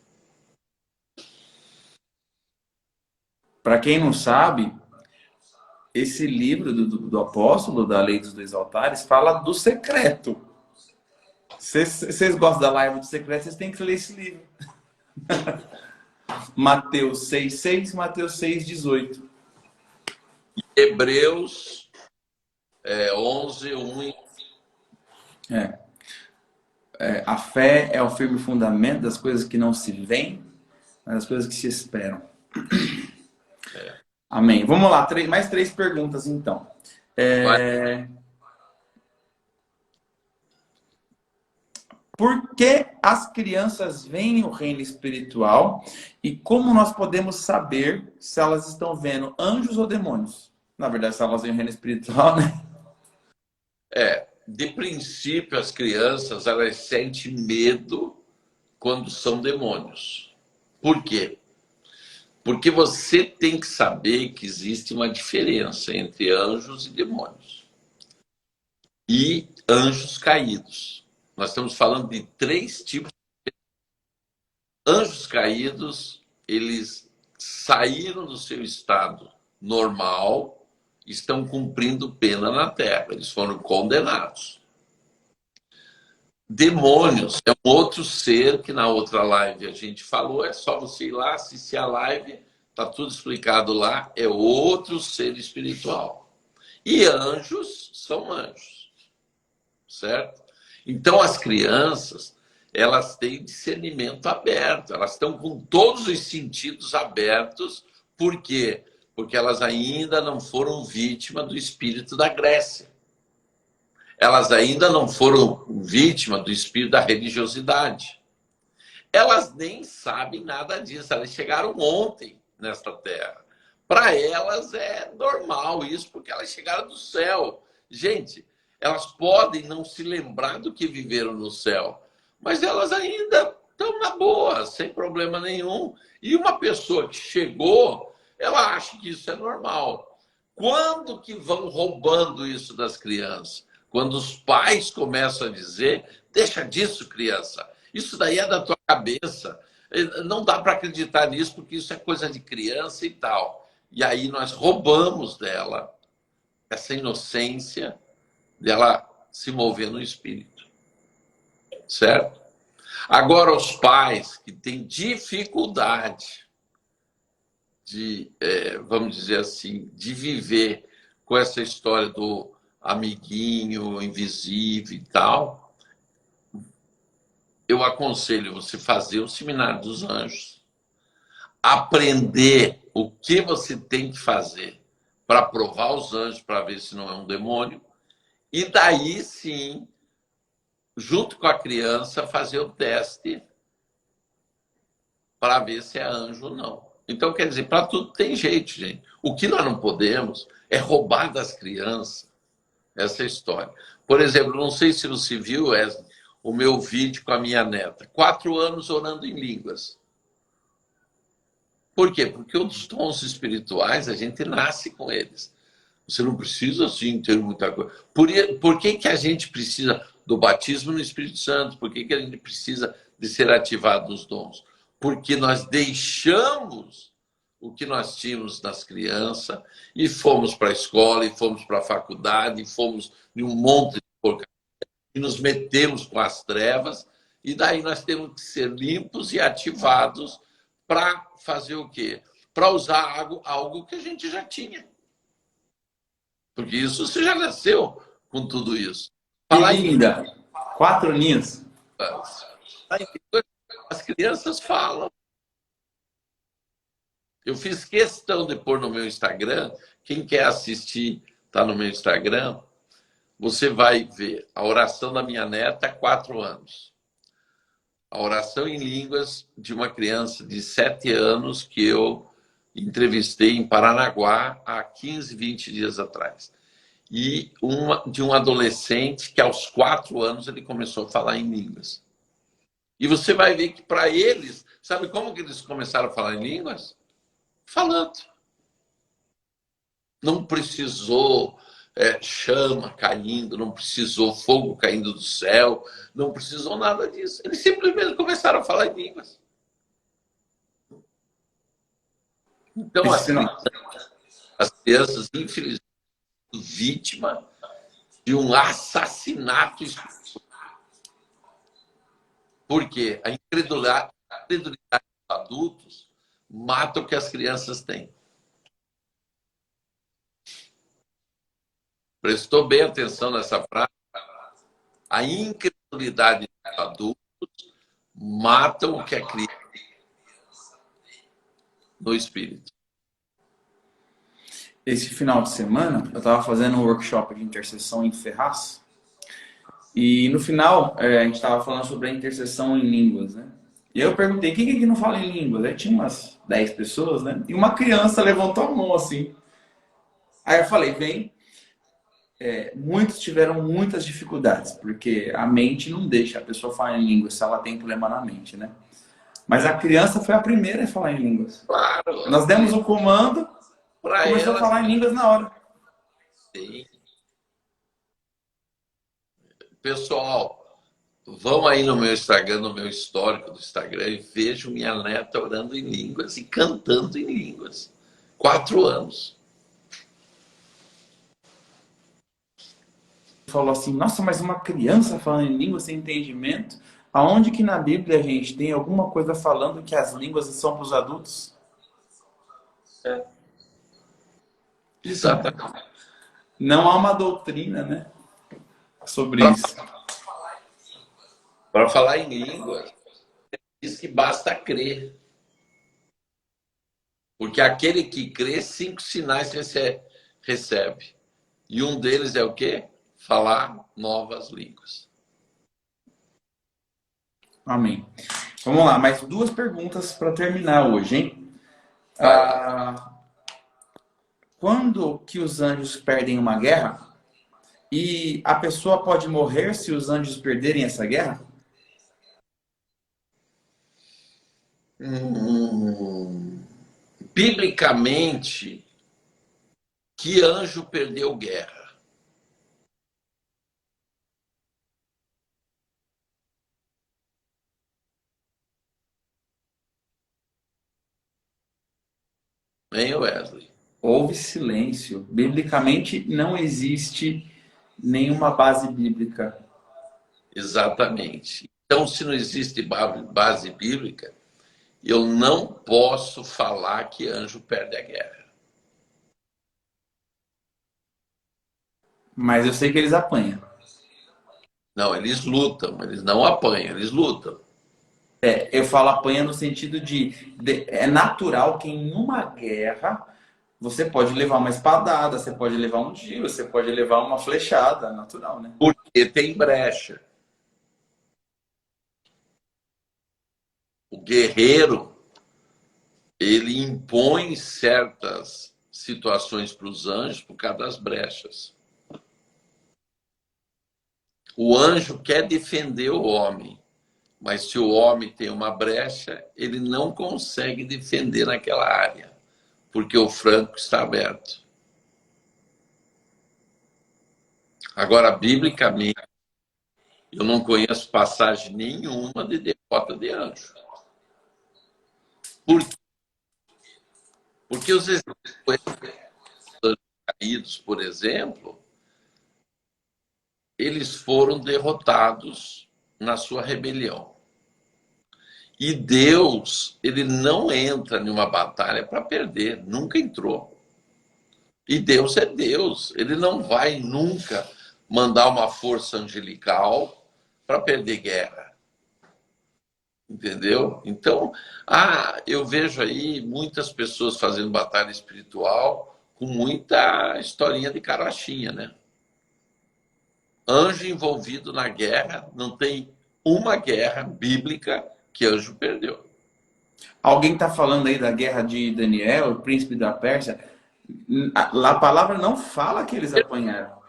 Para quem não sabe, esse livro do apóstolo, da Lei dos Dois Altares, fala do secreto. Vocês gostam da live do secreto, vocês têm que ler esse livro. Mateus 6,6, Mateus 6,18. Hebreus 11:1. A fé é o firme fundamento das coisas que não se veem, mas das coisas que se esperam. Amém. Vamos lá, mais 3 perguntas, então. Por que as crianças veem o reino espiritual e como nós podemos saber se elas estão vendo anjos ou demônios? Na verdade, se elas veem o reino espiritual, né? De princípio, as crianças elas sentem medo quando são demônios. Por quê? Porque você tem que saber que existe uma diferença entre anjos e demônios. E anjos caídos. Nós estamos falando de 3 tipos. Anjos caídos, eles saíram do seu estado normal estão cumprindo pena na Terra. Eles foram condenados. Demônios é um outro ser que na outra live a gente falou. É só você ir lá, assistir a live. Está tudo explicado lá. É outro ser espiritual. E anjos são anjos. Certo? Então as crianças, elas têm discernimento aberto. Elas estão com todos os sentidos abertos. Por quê? Porque elas ainda não foram vítimas do espírito da Grécia. Elas ainda não foram vítimas do espírito da religiosidade. Elas nem sabem nada disso. Elas chegaram ontem nesta terra. Para elas é normal isso, porque elas chegaram do céu. Gente, elas podem não se lembrar do que viveram no céu, mas elas ainda estão na boa, sem problema nenhum. E uma pessoa que chegou, ela acha que isso é normal. Quando que vão roubando isso das crianças? Quando os pais começam a dizer, deixa disso, criança, isso daí é da tua cabeça, não dá para acreditar nisso porque isso é coisa de criança e tal. E aí nós roubamos dela essa inocência dela se mover no espírito. Certo? Agora, os pais que têm dificuldade de, vamos dizer assim, de viver com essa história do amiguinho invisível e tal, eu aconselho você fazer o Seminário dos Anjos, aprender o que você tem que fazer para provar os anjos, para ver se não é um demônio, e daí sim, junto com a criança, fazer o teste para ver se é anjo ou não. Então, quer dizer, para tudo tem jeito, gente. O que nós não podemos é roubar das crianças essa história. Por exemplo, não sei se você viu, Wesley, o meu vídeo com a minha neta. 4 anos orando em línguas. Por quê? Porque os dons espirituais, a gente nasce com eles. Você não precisa, assim, ter muita coisa. Por que que a gente precisa do batismo no Espírito Santo? Por que que a gente precisa de ser ativado nos dons? Porque nós deixamos o que nós tínhamos nas crianças e fomos para a escola, e fomos para a faculdade, e fomos em um monte de porcaria, e nos metemos com as trevas, e daí nós temos que ser limpos e ativados para fazer o quê? Para usar algo que a gente já tinha. Porque isso você já nasceu com tudo isso. Falar linda. 4 aninhos. As crianças falam. Eu fiz questão de pôr no meu Instagram. Quem quer assistir, está no meu Instagram. Você vai ver a oração da minha neta há 4 anos. A oração em línguas de uma criança de 7 anos que eu entrevistei em Paranaguá há 15, 20 dias atrás. E de um adolescente que aos 4 anos ele começou a falar em línguas. E você vai ver que para eles, sabe como que eles começaram a falar em línguas? Falando. Não precisou chama caindo, não precisou fogo caindo do céu, não precisou nada disso. Eles simplesmente começaram a falar em línguas. Então, as crianças, infelizmente, vítima de um assassinato espiritual. Por quê? A incredulidade dos adultos mata o que as crianças têm. Prestou bem atenção nessa frase? A incredulidade dos adultos mata o que é criança no espírito. Esse final de semana, eu estava fazendo um workshop de intercessão em Ferraz. E no final, a gente estava falando sobre a intercessão em línguas, né? E eu perguntei, quem que não fala em línguas? Aí tinha umas 10 pessoas, né? E uma criança levantou a mão assim. Aí eu falei, bem, muitos tiveram muitas dificuldades, porque a mente não deixa a pessoa falar em línguas se ela tem problema na mente, né? Mas a criança foi a primeira a falar em línguas. Claro. Nós demos o comando, começou a falar em línguas na hora. Sim. Pessoal, vão aí no meu Instagram, no meu histórico do Instagram, e vejam minha neta orando em línguas e cantando em línguas. 4 anos. falou assim, nossa, mas uma criança falando em língua sem entendimento? Aonde que na Bíblia a gente tem alguma coisa falando que as línguas são para os adultos? Exatamente. Não há uma doutrina, né, sobre isso. Para falar em língua, diz que basta crer. Porque aquele que crê, 5 sinais recebe. E um deles é o quê? Falar novas línguas. Amém. Vamos lá, mais 2 perguntas para terminar hoje, hein? Quando que os anjos perdem uma guerra? E a pessoa pode morrer se os anjos perderem essa guerra? Biblicamente, que anjo perdeu guerra? Hein, Wesley? Houve silêncio. Biblicamente não existe nenhuma base bíblica. Exatamente. Então, se não existe base bíblica, eu não posso falar que anjo perde a guerra. Mas eu sei que eles apanham. Não, eles lutam, eles não apanham, eles lutam. Eu falo apanha no sentido é natural que em uma guerra você pode levar uma espadada, você pode levar um tiro, você pode levar uma flechada, natural, né? Porque tem brecha. O guerreiro, ele impõe certas situações para os anjos por causa das brechas. O anjo quer defender o homem, mas se o homem tem uma brecha, ele não consegue defender naquela área, porque o flanco está aberto. Agora, biblicamente, eu não conheço passagem nenhuma de derrota de anjo. Por quê? Porque os anjos caídos, por exemplo, eles foram derrotados na sua rebelião. E Deus, ele não entra numa batalha para perder, nunca entrou. E Deus é Deus, ele não vai nunca mandar uma força angelical para perder guerra. Entendeu? Então, eu vejo aí muitas pessoas fazendo batalha espiritual com muita historinha de carochinha, né? Anjo envolvido na guerra, não tem uma guerra bíblica que anjo perdeu. Alguém está falando aí da guerra de Daniel, o príncipe da Pérsia. A palavra não fala que eles apanharam.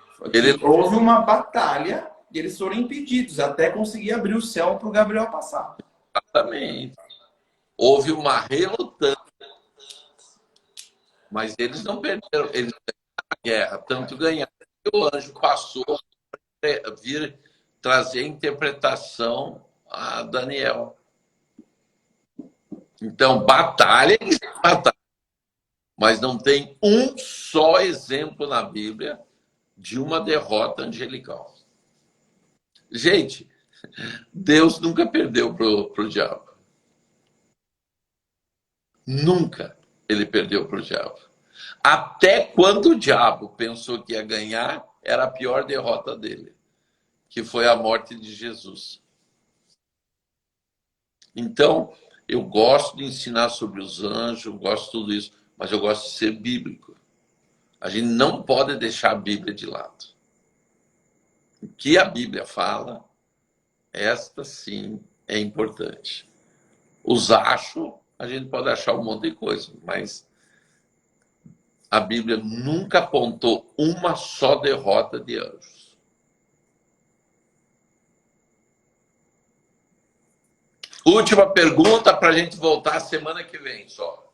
Houve uma batalha e eles foram impedidos até conseguir abrir o céu para o Gabriel passar. Exatamente. Houve uma relutância. Mas eles não perderam. Eles ganharam a guerra, tanto ganharam que o anjo passou a vir trazer interpretação a Daniel. Então, batalha, mas não tem um só exemplo na Bíblia de uma derrota angelical. Gente, Deus nunca perdeu pro diabo. Nunca ele perdeu pro diabo. Até quando o diabo pensou que ia ganhar, era a pior derrota dele, que foi a morte de Jesus. Então, eu gosto de ensinar sobre os anjos, eu gosto de tudo isso, mas eu gosto de ser bíblico. A gente não pode deixar a Bíblia de lado. O que a Bíblia fala, esta sim é importante. Os acho, a gente pode achar um monte de coisa, mas a Bíblia nunca apontou uma só derrota de anjos. Última pergunta para a gente voltar semana que vem só.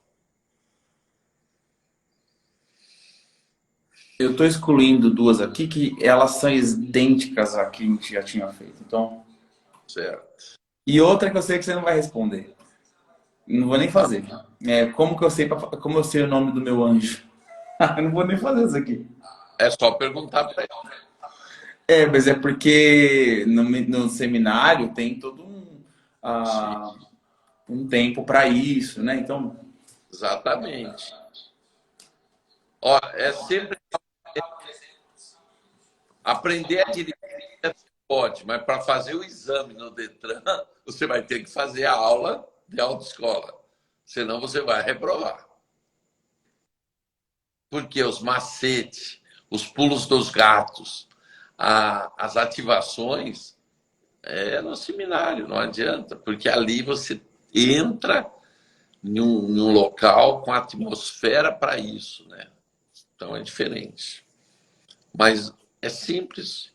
Eu estou excluindo 2 aqui que elas são idênticas a que a gente já tinha feito. Então, certo. E outra que eu sei que você não vai responder. Não vou nem fazer. Como eu sei o nome do meu anjo? Eu não vou nem fazer isso aqui. É só perguntar para ele. Mas é porque no seminário tem todo um tempo para isso, né? Então. Exatamente. Ó, é sempre aprender a dirigir, você pode, mas para fazer o exame no Detran, você vai ter que fazer a aula de autoescola. Senão você vai reprovar. Porque os macetes, os pulos dos gatos, as ativações é no seminário, não adianta. Porque ali você entra em um local com atmosfera para isso, né? Então é diferente. Mas é simples.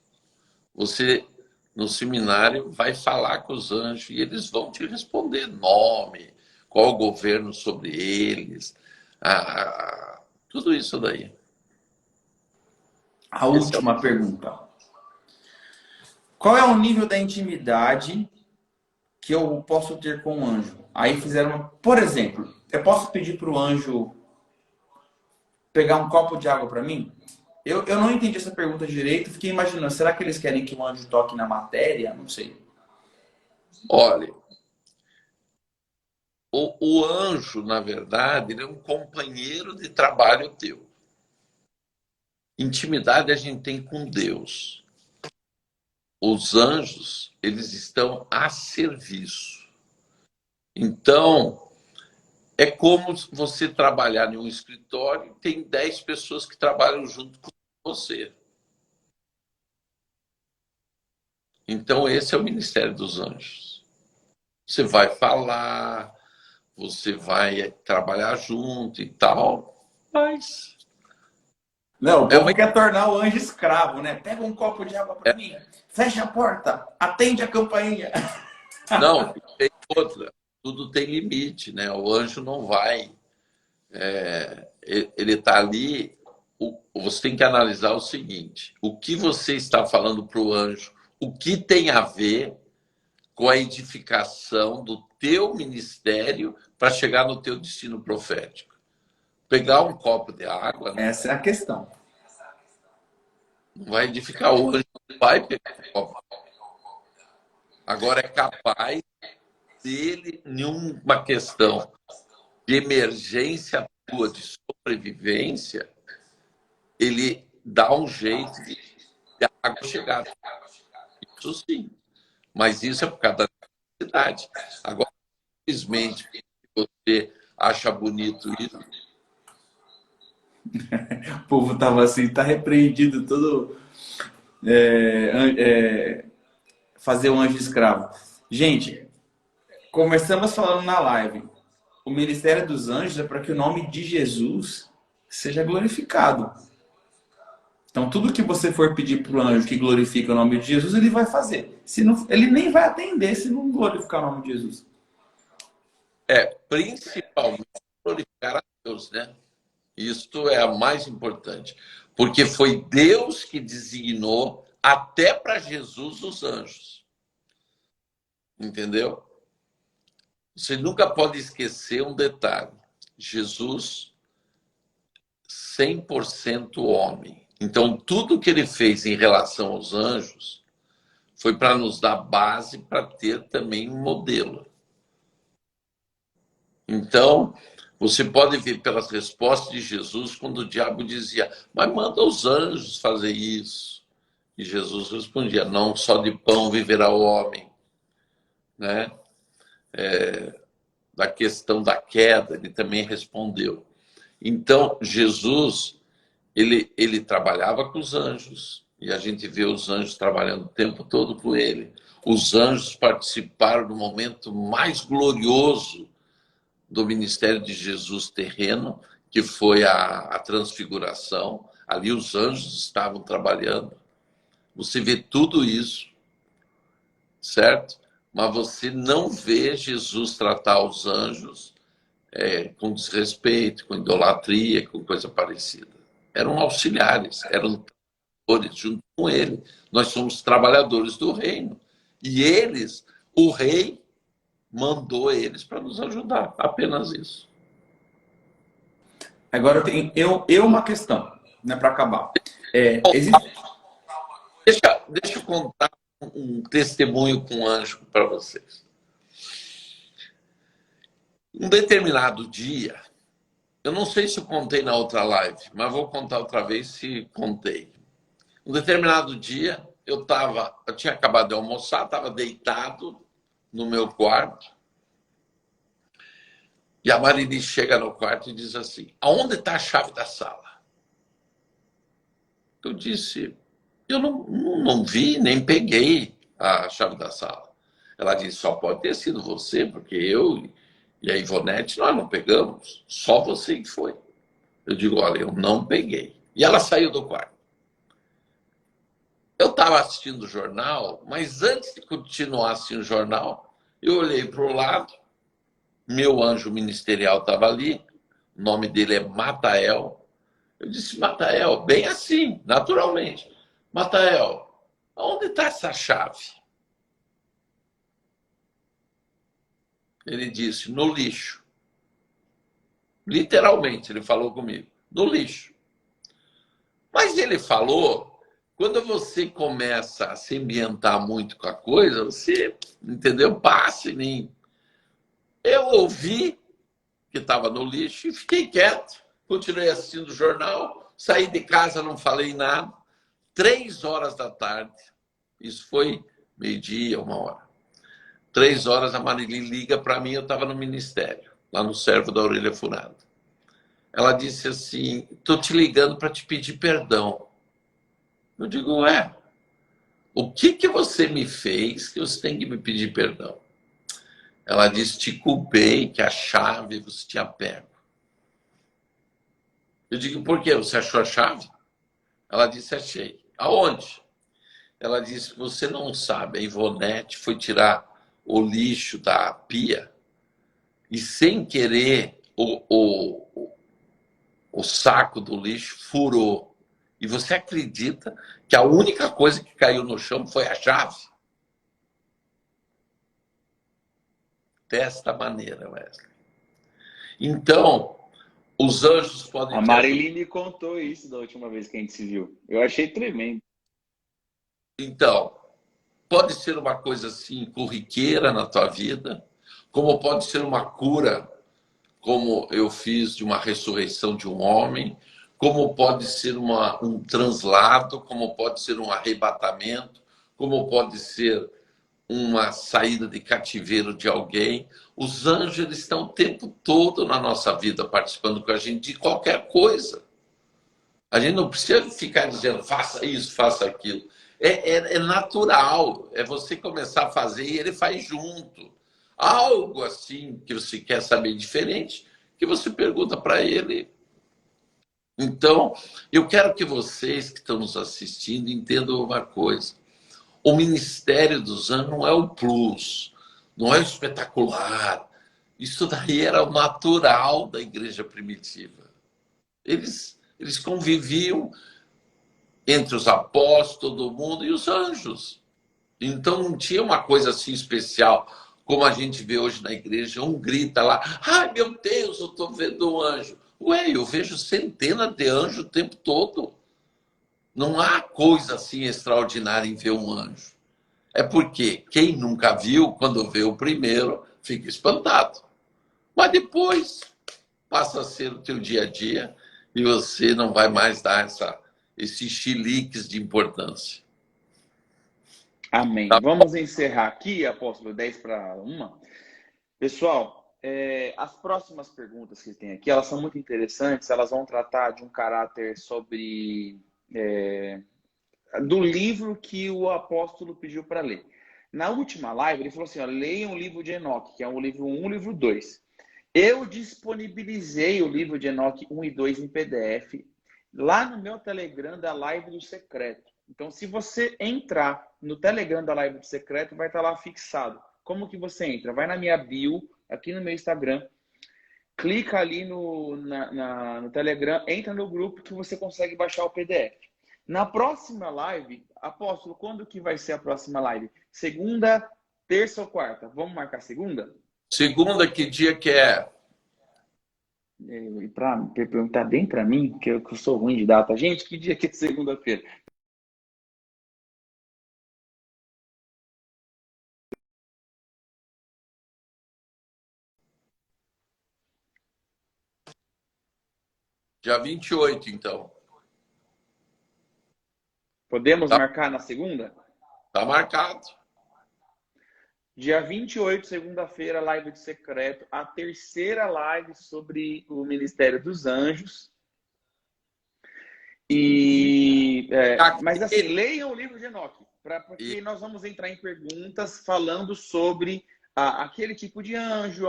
Você, no seminário, vai falar com os anjos e eles vão te responder nome, qual o governo sobre eles, tudo isso daí. A última pergunta. Qual é o nível da intimidade que eu posso ter com o anjo? Aí fizeram, por exemplo, eu posso pedir para o anjo pegar um copo de água para mim? Eu não entendi essa pergunta direito, fiquei imaginando, será que eles querem que o anjo toque na matéria? Não sei. Olha, o anjo, na verdade, ele é um companheiro de trabalho teu. Intimidade a gente tem com Deus. Os anjos, eles estão a serviço. Então, é como você trabalhar em um escritório e tem 10 pessoas que trabalham junto com você. Então, esse é o ministério dos anjos. Você vai falar, você vai trabalhar junto e tal, mas... Não, o povo quer tornar o anjo escravo, né? Pega um copo de água para mim, fecha a porta, atende a campainha. Não, tem outra. Tudo tem limite, né? O anjo não vai. Ele está ali. Você tem que analisar o seguinte: o que você está falando para o anjo, o que tem a ver com a edificação do teu ministério para chegar no teu destino profético? Pegar um copo de água, Essa é a questão. Não vai edificar o anjo, não vai pegar um copo. Agora é capaz dele, em uma questão de emergência tua, de sobrevivência, ele dá um jeito de a água chegar. Isso sim. Mas isso é por causa da necessidade. Agora, simplesmente, você acha bonito isso. O povo tava assim, tá repreendido todo fazer o anjo escravo. Gente, começamos falando na live. O ministério dos anjos é para que o nome de Jesus seja glorificado. Então, tudo que você for pedir para o anjo que glorifica o nome de Jesus, ele vai fazer. Se não, ele nem vai atender se não glorificar o nome de Jesus. Principalmente glorificar a Deus, né? Isto é a mais importante. Porque foi Deus que designou até para Jesus os anjos. Entendeu? Você nunca pode esquecer um detalhe. Jesus, 100% homem. Então, tudo que ele fez em relação aos anjos foi para nos dar base para ter também um modelo. Então, você pode ver pelas respostas de Jesus quando o diabo dizia, mas manda os anjos fazer isso. E Jesus respondia, não só de pão viverá o homem. Né? Da questão da queda, ele também respondeu. Então, Jesus, ele trabalhava com os anjos, e a gente vê os anjos trabalhando o tempo todo com ele. Os anjos participaram do momento mais glorioso do ministério de Jesus terreno, que foi a transfiguração. Ali os anjos estavam trabalhando. Você vê tudo isso, certo? Mas você não vê Jesus tratar os anjos com desrespeito, com idolatria, com coisa parecida. Eram auxiliares, eram trabalhadores junto com ele. Nós somos trabalhadores do reino. E eles, o rei, mandou eles para nos ajudar. Apenas isso. Agora eu uma questão, né, para acabar. Existe... deixa eu contar um testemunho com um anjo para vocês. Um determinado dia, eu não sei se eu contei na outra live, mas vou contar outra vez se contei. Um determinado dia, eu tinha acabado de almoçar, estava deitado no meu quarto, e a Marili chega no quarto e diz assim: aonde está a chave da sala? Eu disse: eu não vi, nem peguei a chave da sala. Ela disse: só pode ter sido você, porque eu e a Ivonete, nós não pegamos, só você que foi. Eu digo: olha, eu não peguei. E ela saiu do quarto. Eu estava assistindo o jornal, mas antes de continuar assistindo o jornal, eu olhei para o lado, meu anjo ministerial estava ali, o nome dele é Matael. Eu disse: Matael, bem assim, naturalmente. Matael, onde está essa chave? Ele disse: no lixo. Literalmente, ele falou comigo, no lixo. Mas ele falou, quando você começa a se ambientar muito com a coisa, você, entendeu? Passa em mim. Eu ouvi que estava no lixo e fiquei quieto. Continuei assistindo o jornal, saí de casa, não falei nada. 3 horas da tarde, isso foi meio-dia, 1 hora. 3 horas a Marili liga para mim, eu estava no ministério, lá no Servo da Orelha Furada. Ela disse assim: estou te ligando para te pedir perdão. Eu digo: ué, o que você me fez que você tem que me pedir perdão? Ela disse: te culpei que a chave você tinha pego. Eu digo: por quê? Você achou a chave? Ela disse: achei. Aonde? Ela disse: você não sabe, a Ivonete foi tirar o lixo da pia e, sem querer, o saco do lixo furou. E você acredita que a única coisa que caiu no chão foi a chave? Desta maneira, Wesley. Então, os anjos podem A te ajudar. Marilyn me contou isso da última vez que a gente se viu. Eu achei tremendo. Então, pode ser uma coisa assim, corriqueira na tua vida, como pode ser uma cura, como eu fiz de uma ressurreição de um homem, como pode ser um translado, como pode ser um arrebatamento, como pode ser uma saída de cativeiro de alguém. Os anjos, eles estão o tempo todo na nossa vida participando com a gente de qualquer coisa. A gente não precisa ficar dizendo faça isso, faça aquilo. É natural, é você começar a fazer e ele faz junto. Algo assim que você quer saber diferente, que você pergunta para ele. Então, eu quero que vocês que estão nos assistindo entendam uma coisa. O ministério dos anjos não é o plus, não é o espetacular. Isso daí era o natural da igreja primitiva. Eles conviviam entre os apóstolos, todo mundo, e os anjos. Então não tinha uma coisa assim especial, como a gente vê hoje na igreja, um grita lá: ai meu Deus, eu estou vendo um anjo. Ué, eu vejo centenas de anjos o tempo todo. Não há coisa assim extraordinária em ver um anjo. É porque quem nunca viu, quando vê o primeiro, fica espantado. Mas depois passa a ser o teu dia a dia e você não vai mais dar esses chiliques de importância. Amém. Tá? Vamos encerrar aqui, apóstolo, 10 para 1. Pessoal, as próximas perguntas que tem aqui, elas são muito interessantes, elas vão tratar de um caráter sobre... do livro que o apóstolo pediu para ler. Na última live, ele falou assim, ó, leiam o livro de Enoque, que é o livro 1 e o livro 2. Eu disponibilizei o livro de Enoque 1 e 2 em PDF lá no meu Telegram da Live do Secreto. Então, se você entrar no Telegram da Live do Secreto, vai estar lá fixado. Como que você entra? Vai na minha bio, aqui no meu Instagram, clica ali no Telegram, entra no grupo que você consegue baixar o PDF. Na próxima live, apóstolo, quando que vai ser a próxima live? Segunda, terça ou quarta? Vamos marcar segunda? Segunda, que dia que é? E para perguntar bem para mim, que eu sou ruim de data. Gente, que dia que é segunda-feira? Dia 28, então. Podemos marcar na segunda? Tá marcado. Dia 28, segunda-feira, live de secreto. A terceira live sobre o Ministério dos Anjos. Mas assim, leiam o livro de Enoque, porque nós vamos entrar em perguntas falando sobre aquele tipo de anjo,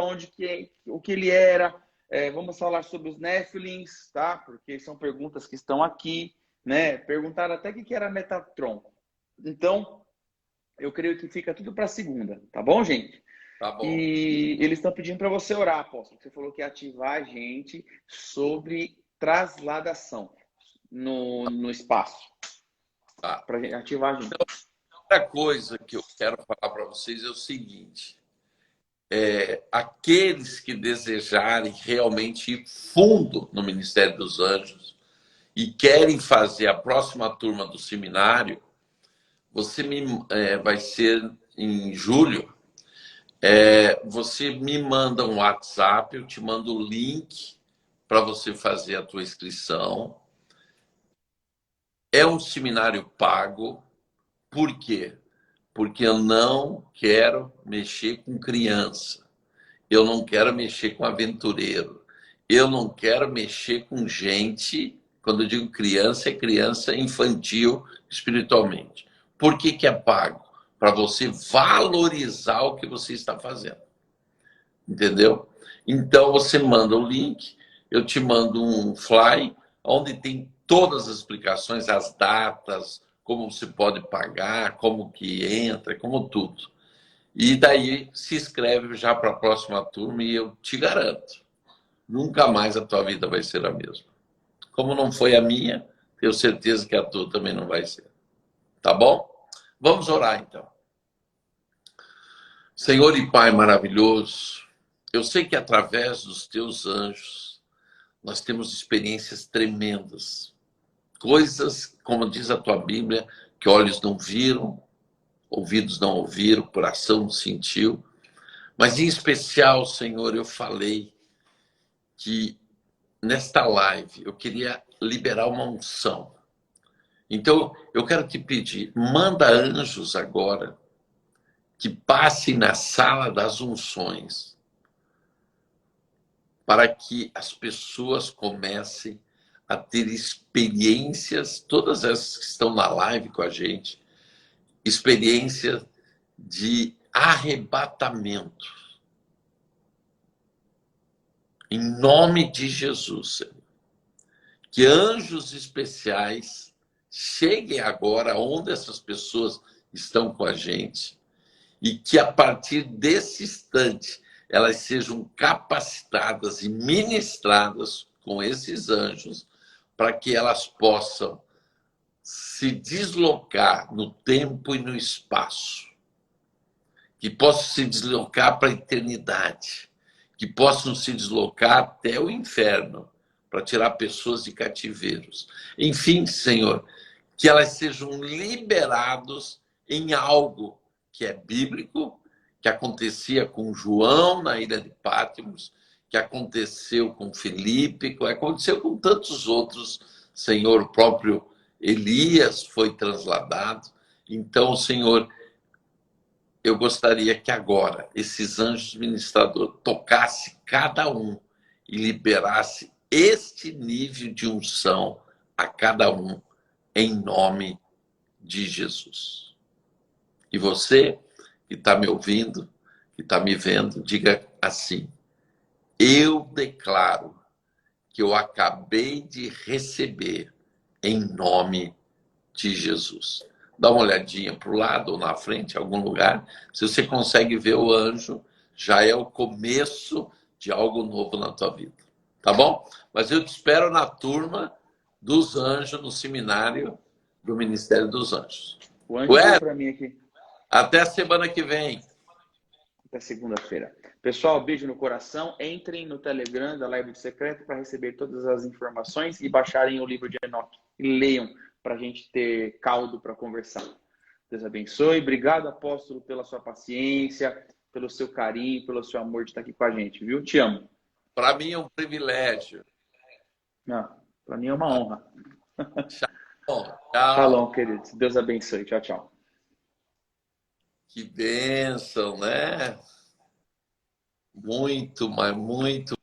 o que ele era. Vamos falar sobre os Néfilins, tá? Porque são perguntas que estão aqui, né? Perguntaram até o que era Metatron. Então, eu creio que fica tudo para segunda, tá bom, gente? Tá bom. E eles estão pedindo para você orar, apóstolo. Você falou que ia ativar a gente sobre trasladação no espaço. Tá. Para ativar a gente. Então, outra coisa que eu quero falar para vocês é o seguinte. Aqueles que desejarem realmente ir fundo no Ministério dos Anjos e querem fazer a próxima turma do seminário, vai ser em julho. Você me manda um WhatsApp, eu te mando o link para você fazer a tua inscrição. É um seminário pago. Por quê? Porque eu não quero mexer com criança. Eu não quero mexer com aventureiro. Eu não quero mexer com gente. Quando eu digo criança, é criança infantil espiritualmente. Por que é pago? Para você valorizar o que você está fazendo. Entendeu? Então, você manda o link, eu te mando um fly, onde tem todas as explicações, as datas, como você pode pagar, como que entra, como tudo. E daí se inscreve já para a próxima turma e eu te garanto, nunca mais a tua vida vai ser a mesma. Como não foi a minha, tenho certeza que a tua também não vai ser. Tá bom? Vamos orar então. Senhor e Pai maravilhoso, eu sei que através dos teus anjos nós temos experiências tremendas. Coisas, como diz a tua Bíblia, que olhos não viram, ouvidos não ouviram, coração não sentiu. Mas em especial, Senhor, eu falei que nesta live eu queria liberar uma unção. Então, eu quero te pedir, manda anjos agora que passem na sala das unções para que as pessoas comecem a ter experiências, todas essas que estão na live com a gente, experiência de arrebatamento. Em nome de Jesus, Senhor. Que anjos especiais cheguem agora onde essas pessoas estão com a gente e que a partir desse instante elas sejam capacitadas e ministradas com esses anjos para que elas possam se deslocar no tempo e no espaço, que possam se deslocar para a eternidade, que possam se deslocar até o inferno para tirar pessoas de cativeiros. Enfim, Senhor, que elas sejam liberados em algo que é bíblico, que acontecia com João na ilha de Patmos, que aconteceu com Filipe, que aconteceu com tantos outros, Senhor, o próprio Elias foi transladado. Então, Senhor, eu gostaria que agora esses anjos ministradores tocassem cada um e liberasse este nível de unção a cada um, em nome de Jesus. E você que está me ouvindo, que está me vendo, diga assim: eu declaro que eu acabei de receber em nome de Jesus. Dá uma olhadinha para o lado ou na frente, em algum lugar. Se você consegue ver o anjo, já é o começo de algo novo na tua vida. Tá bom? Mas eu te espero na turma dos anjos, no seminário do Ministério dos Anjos. O anjo veio para mim aqui. Até a semana que vem. Até segunda-feira. Pessoal, beijo no coração. Entrem no Telegram da Live do Secreto para receber todas as informações e baixarem o livro de Enoque. E leiam para a gente ter caldo para conversar. Deus abençoe. Obrigado, apóstolo, pela sua paciência, pelo seu carinho, pelo seu amor de estar aqui com a gente, viu? Te amo. Para mim é um privilégio. Para mim é uma honra. Tchau. Shalom, queridos. Deus abençoe. Tchau, tchau. Que bênção, né? Muito, mas muito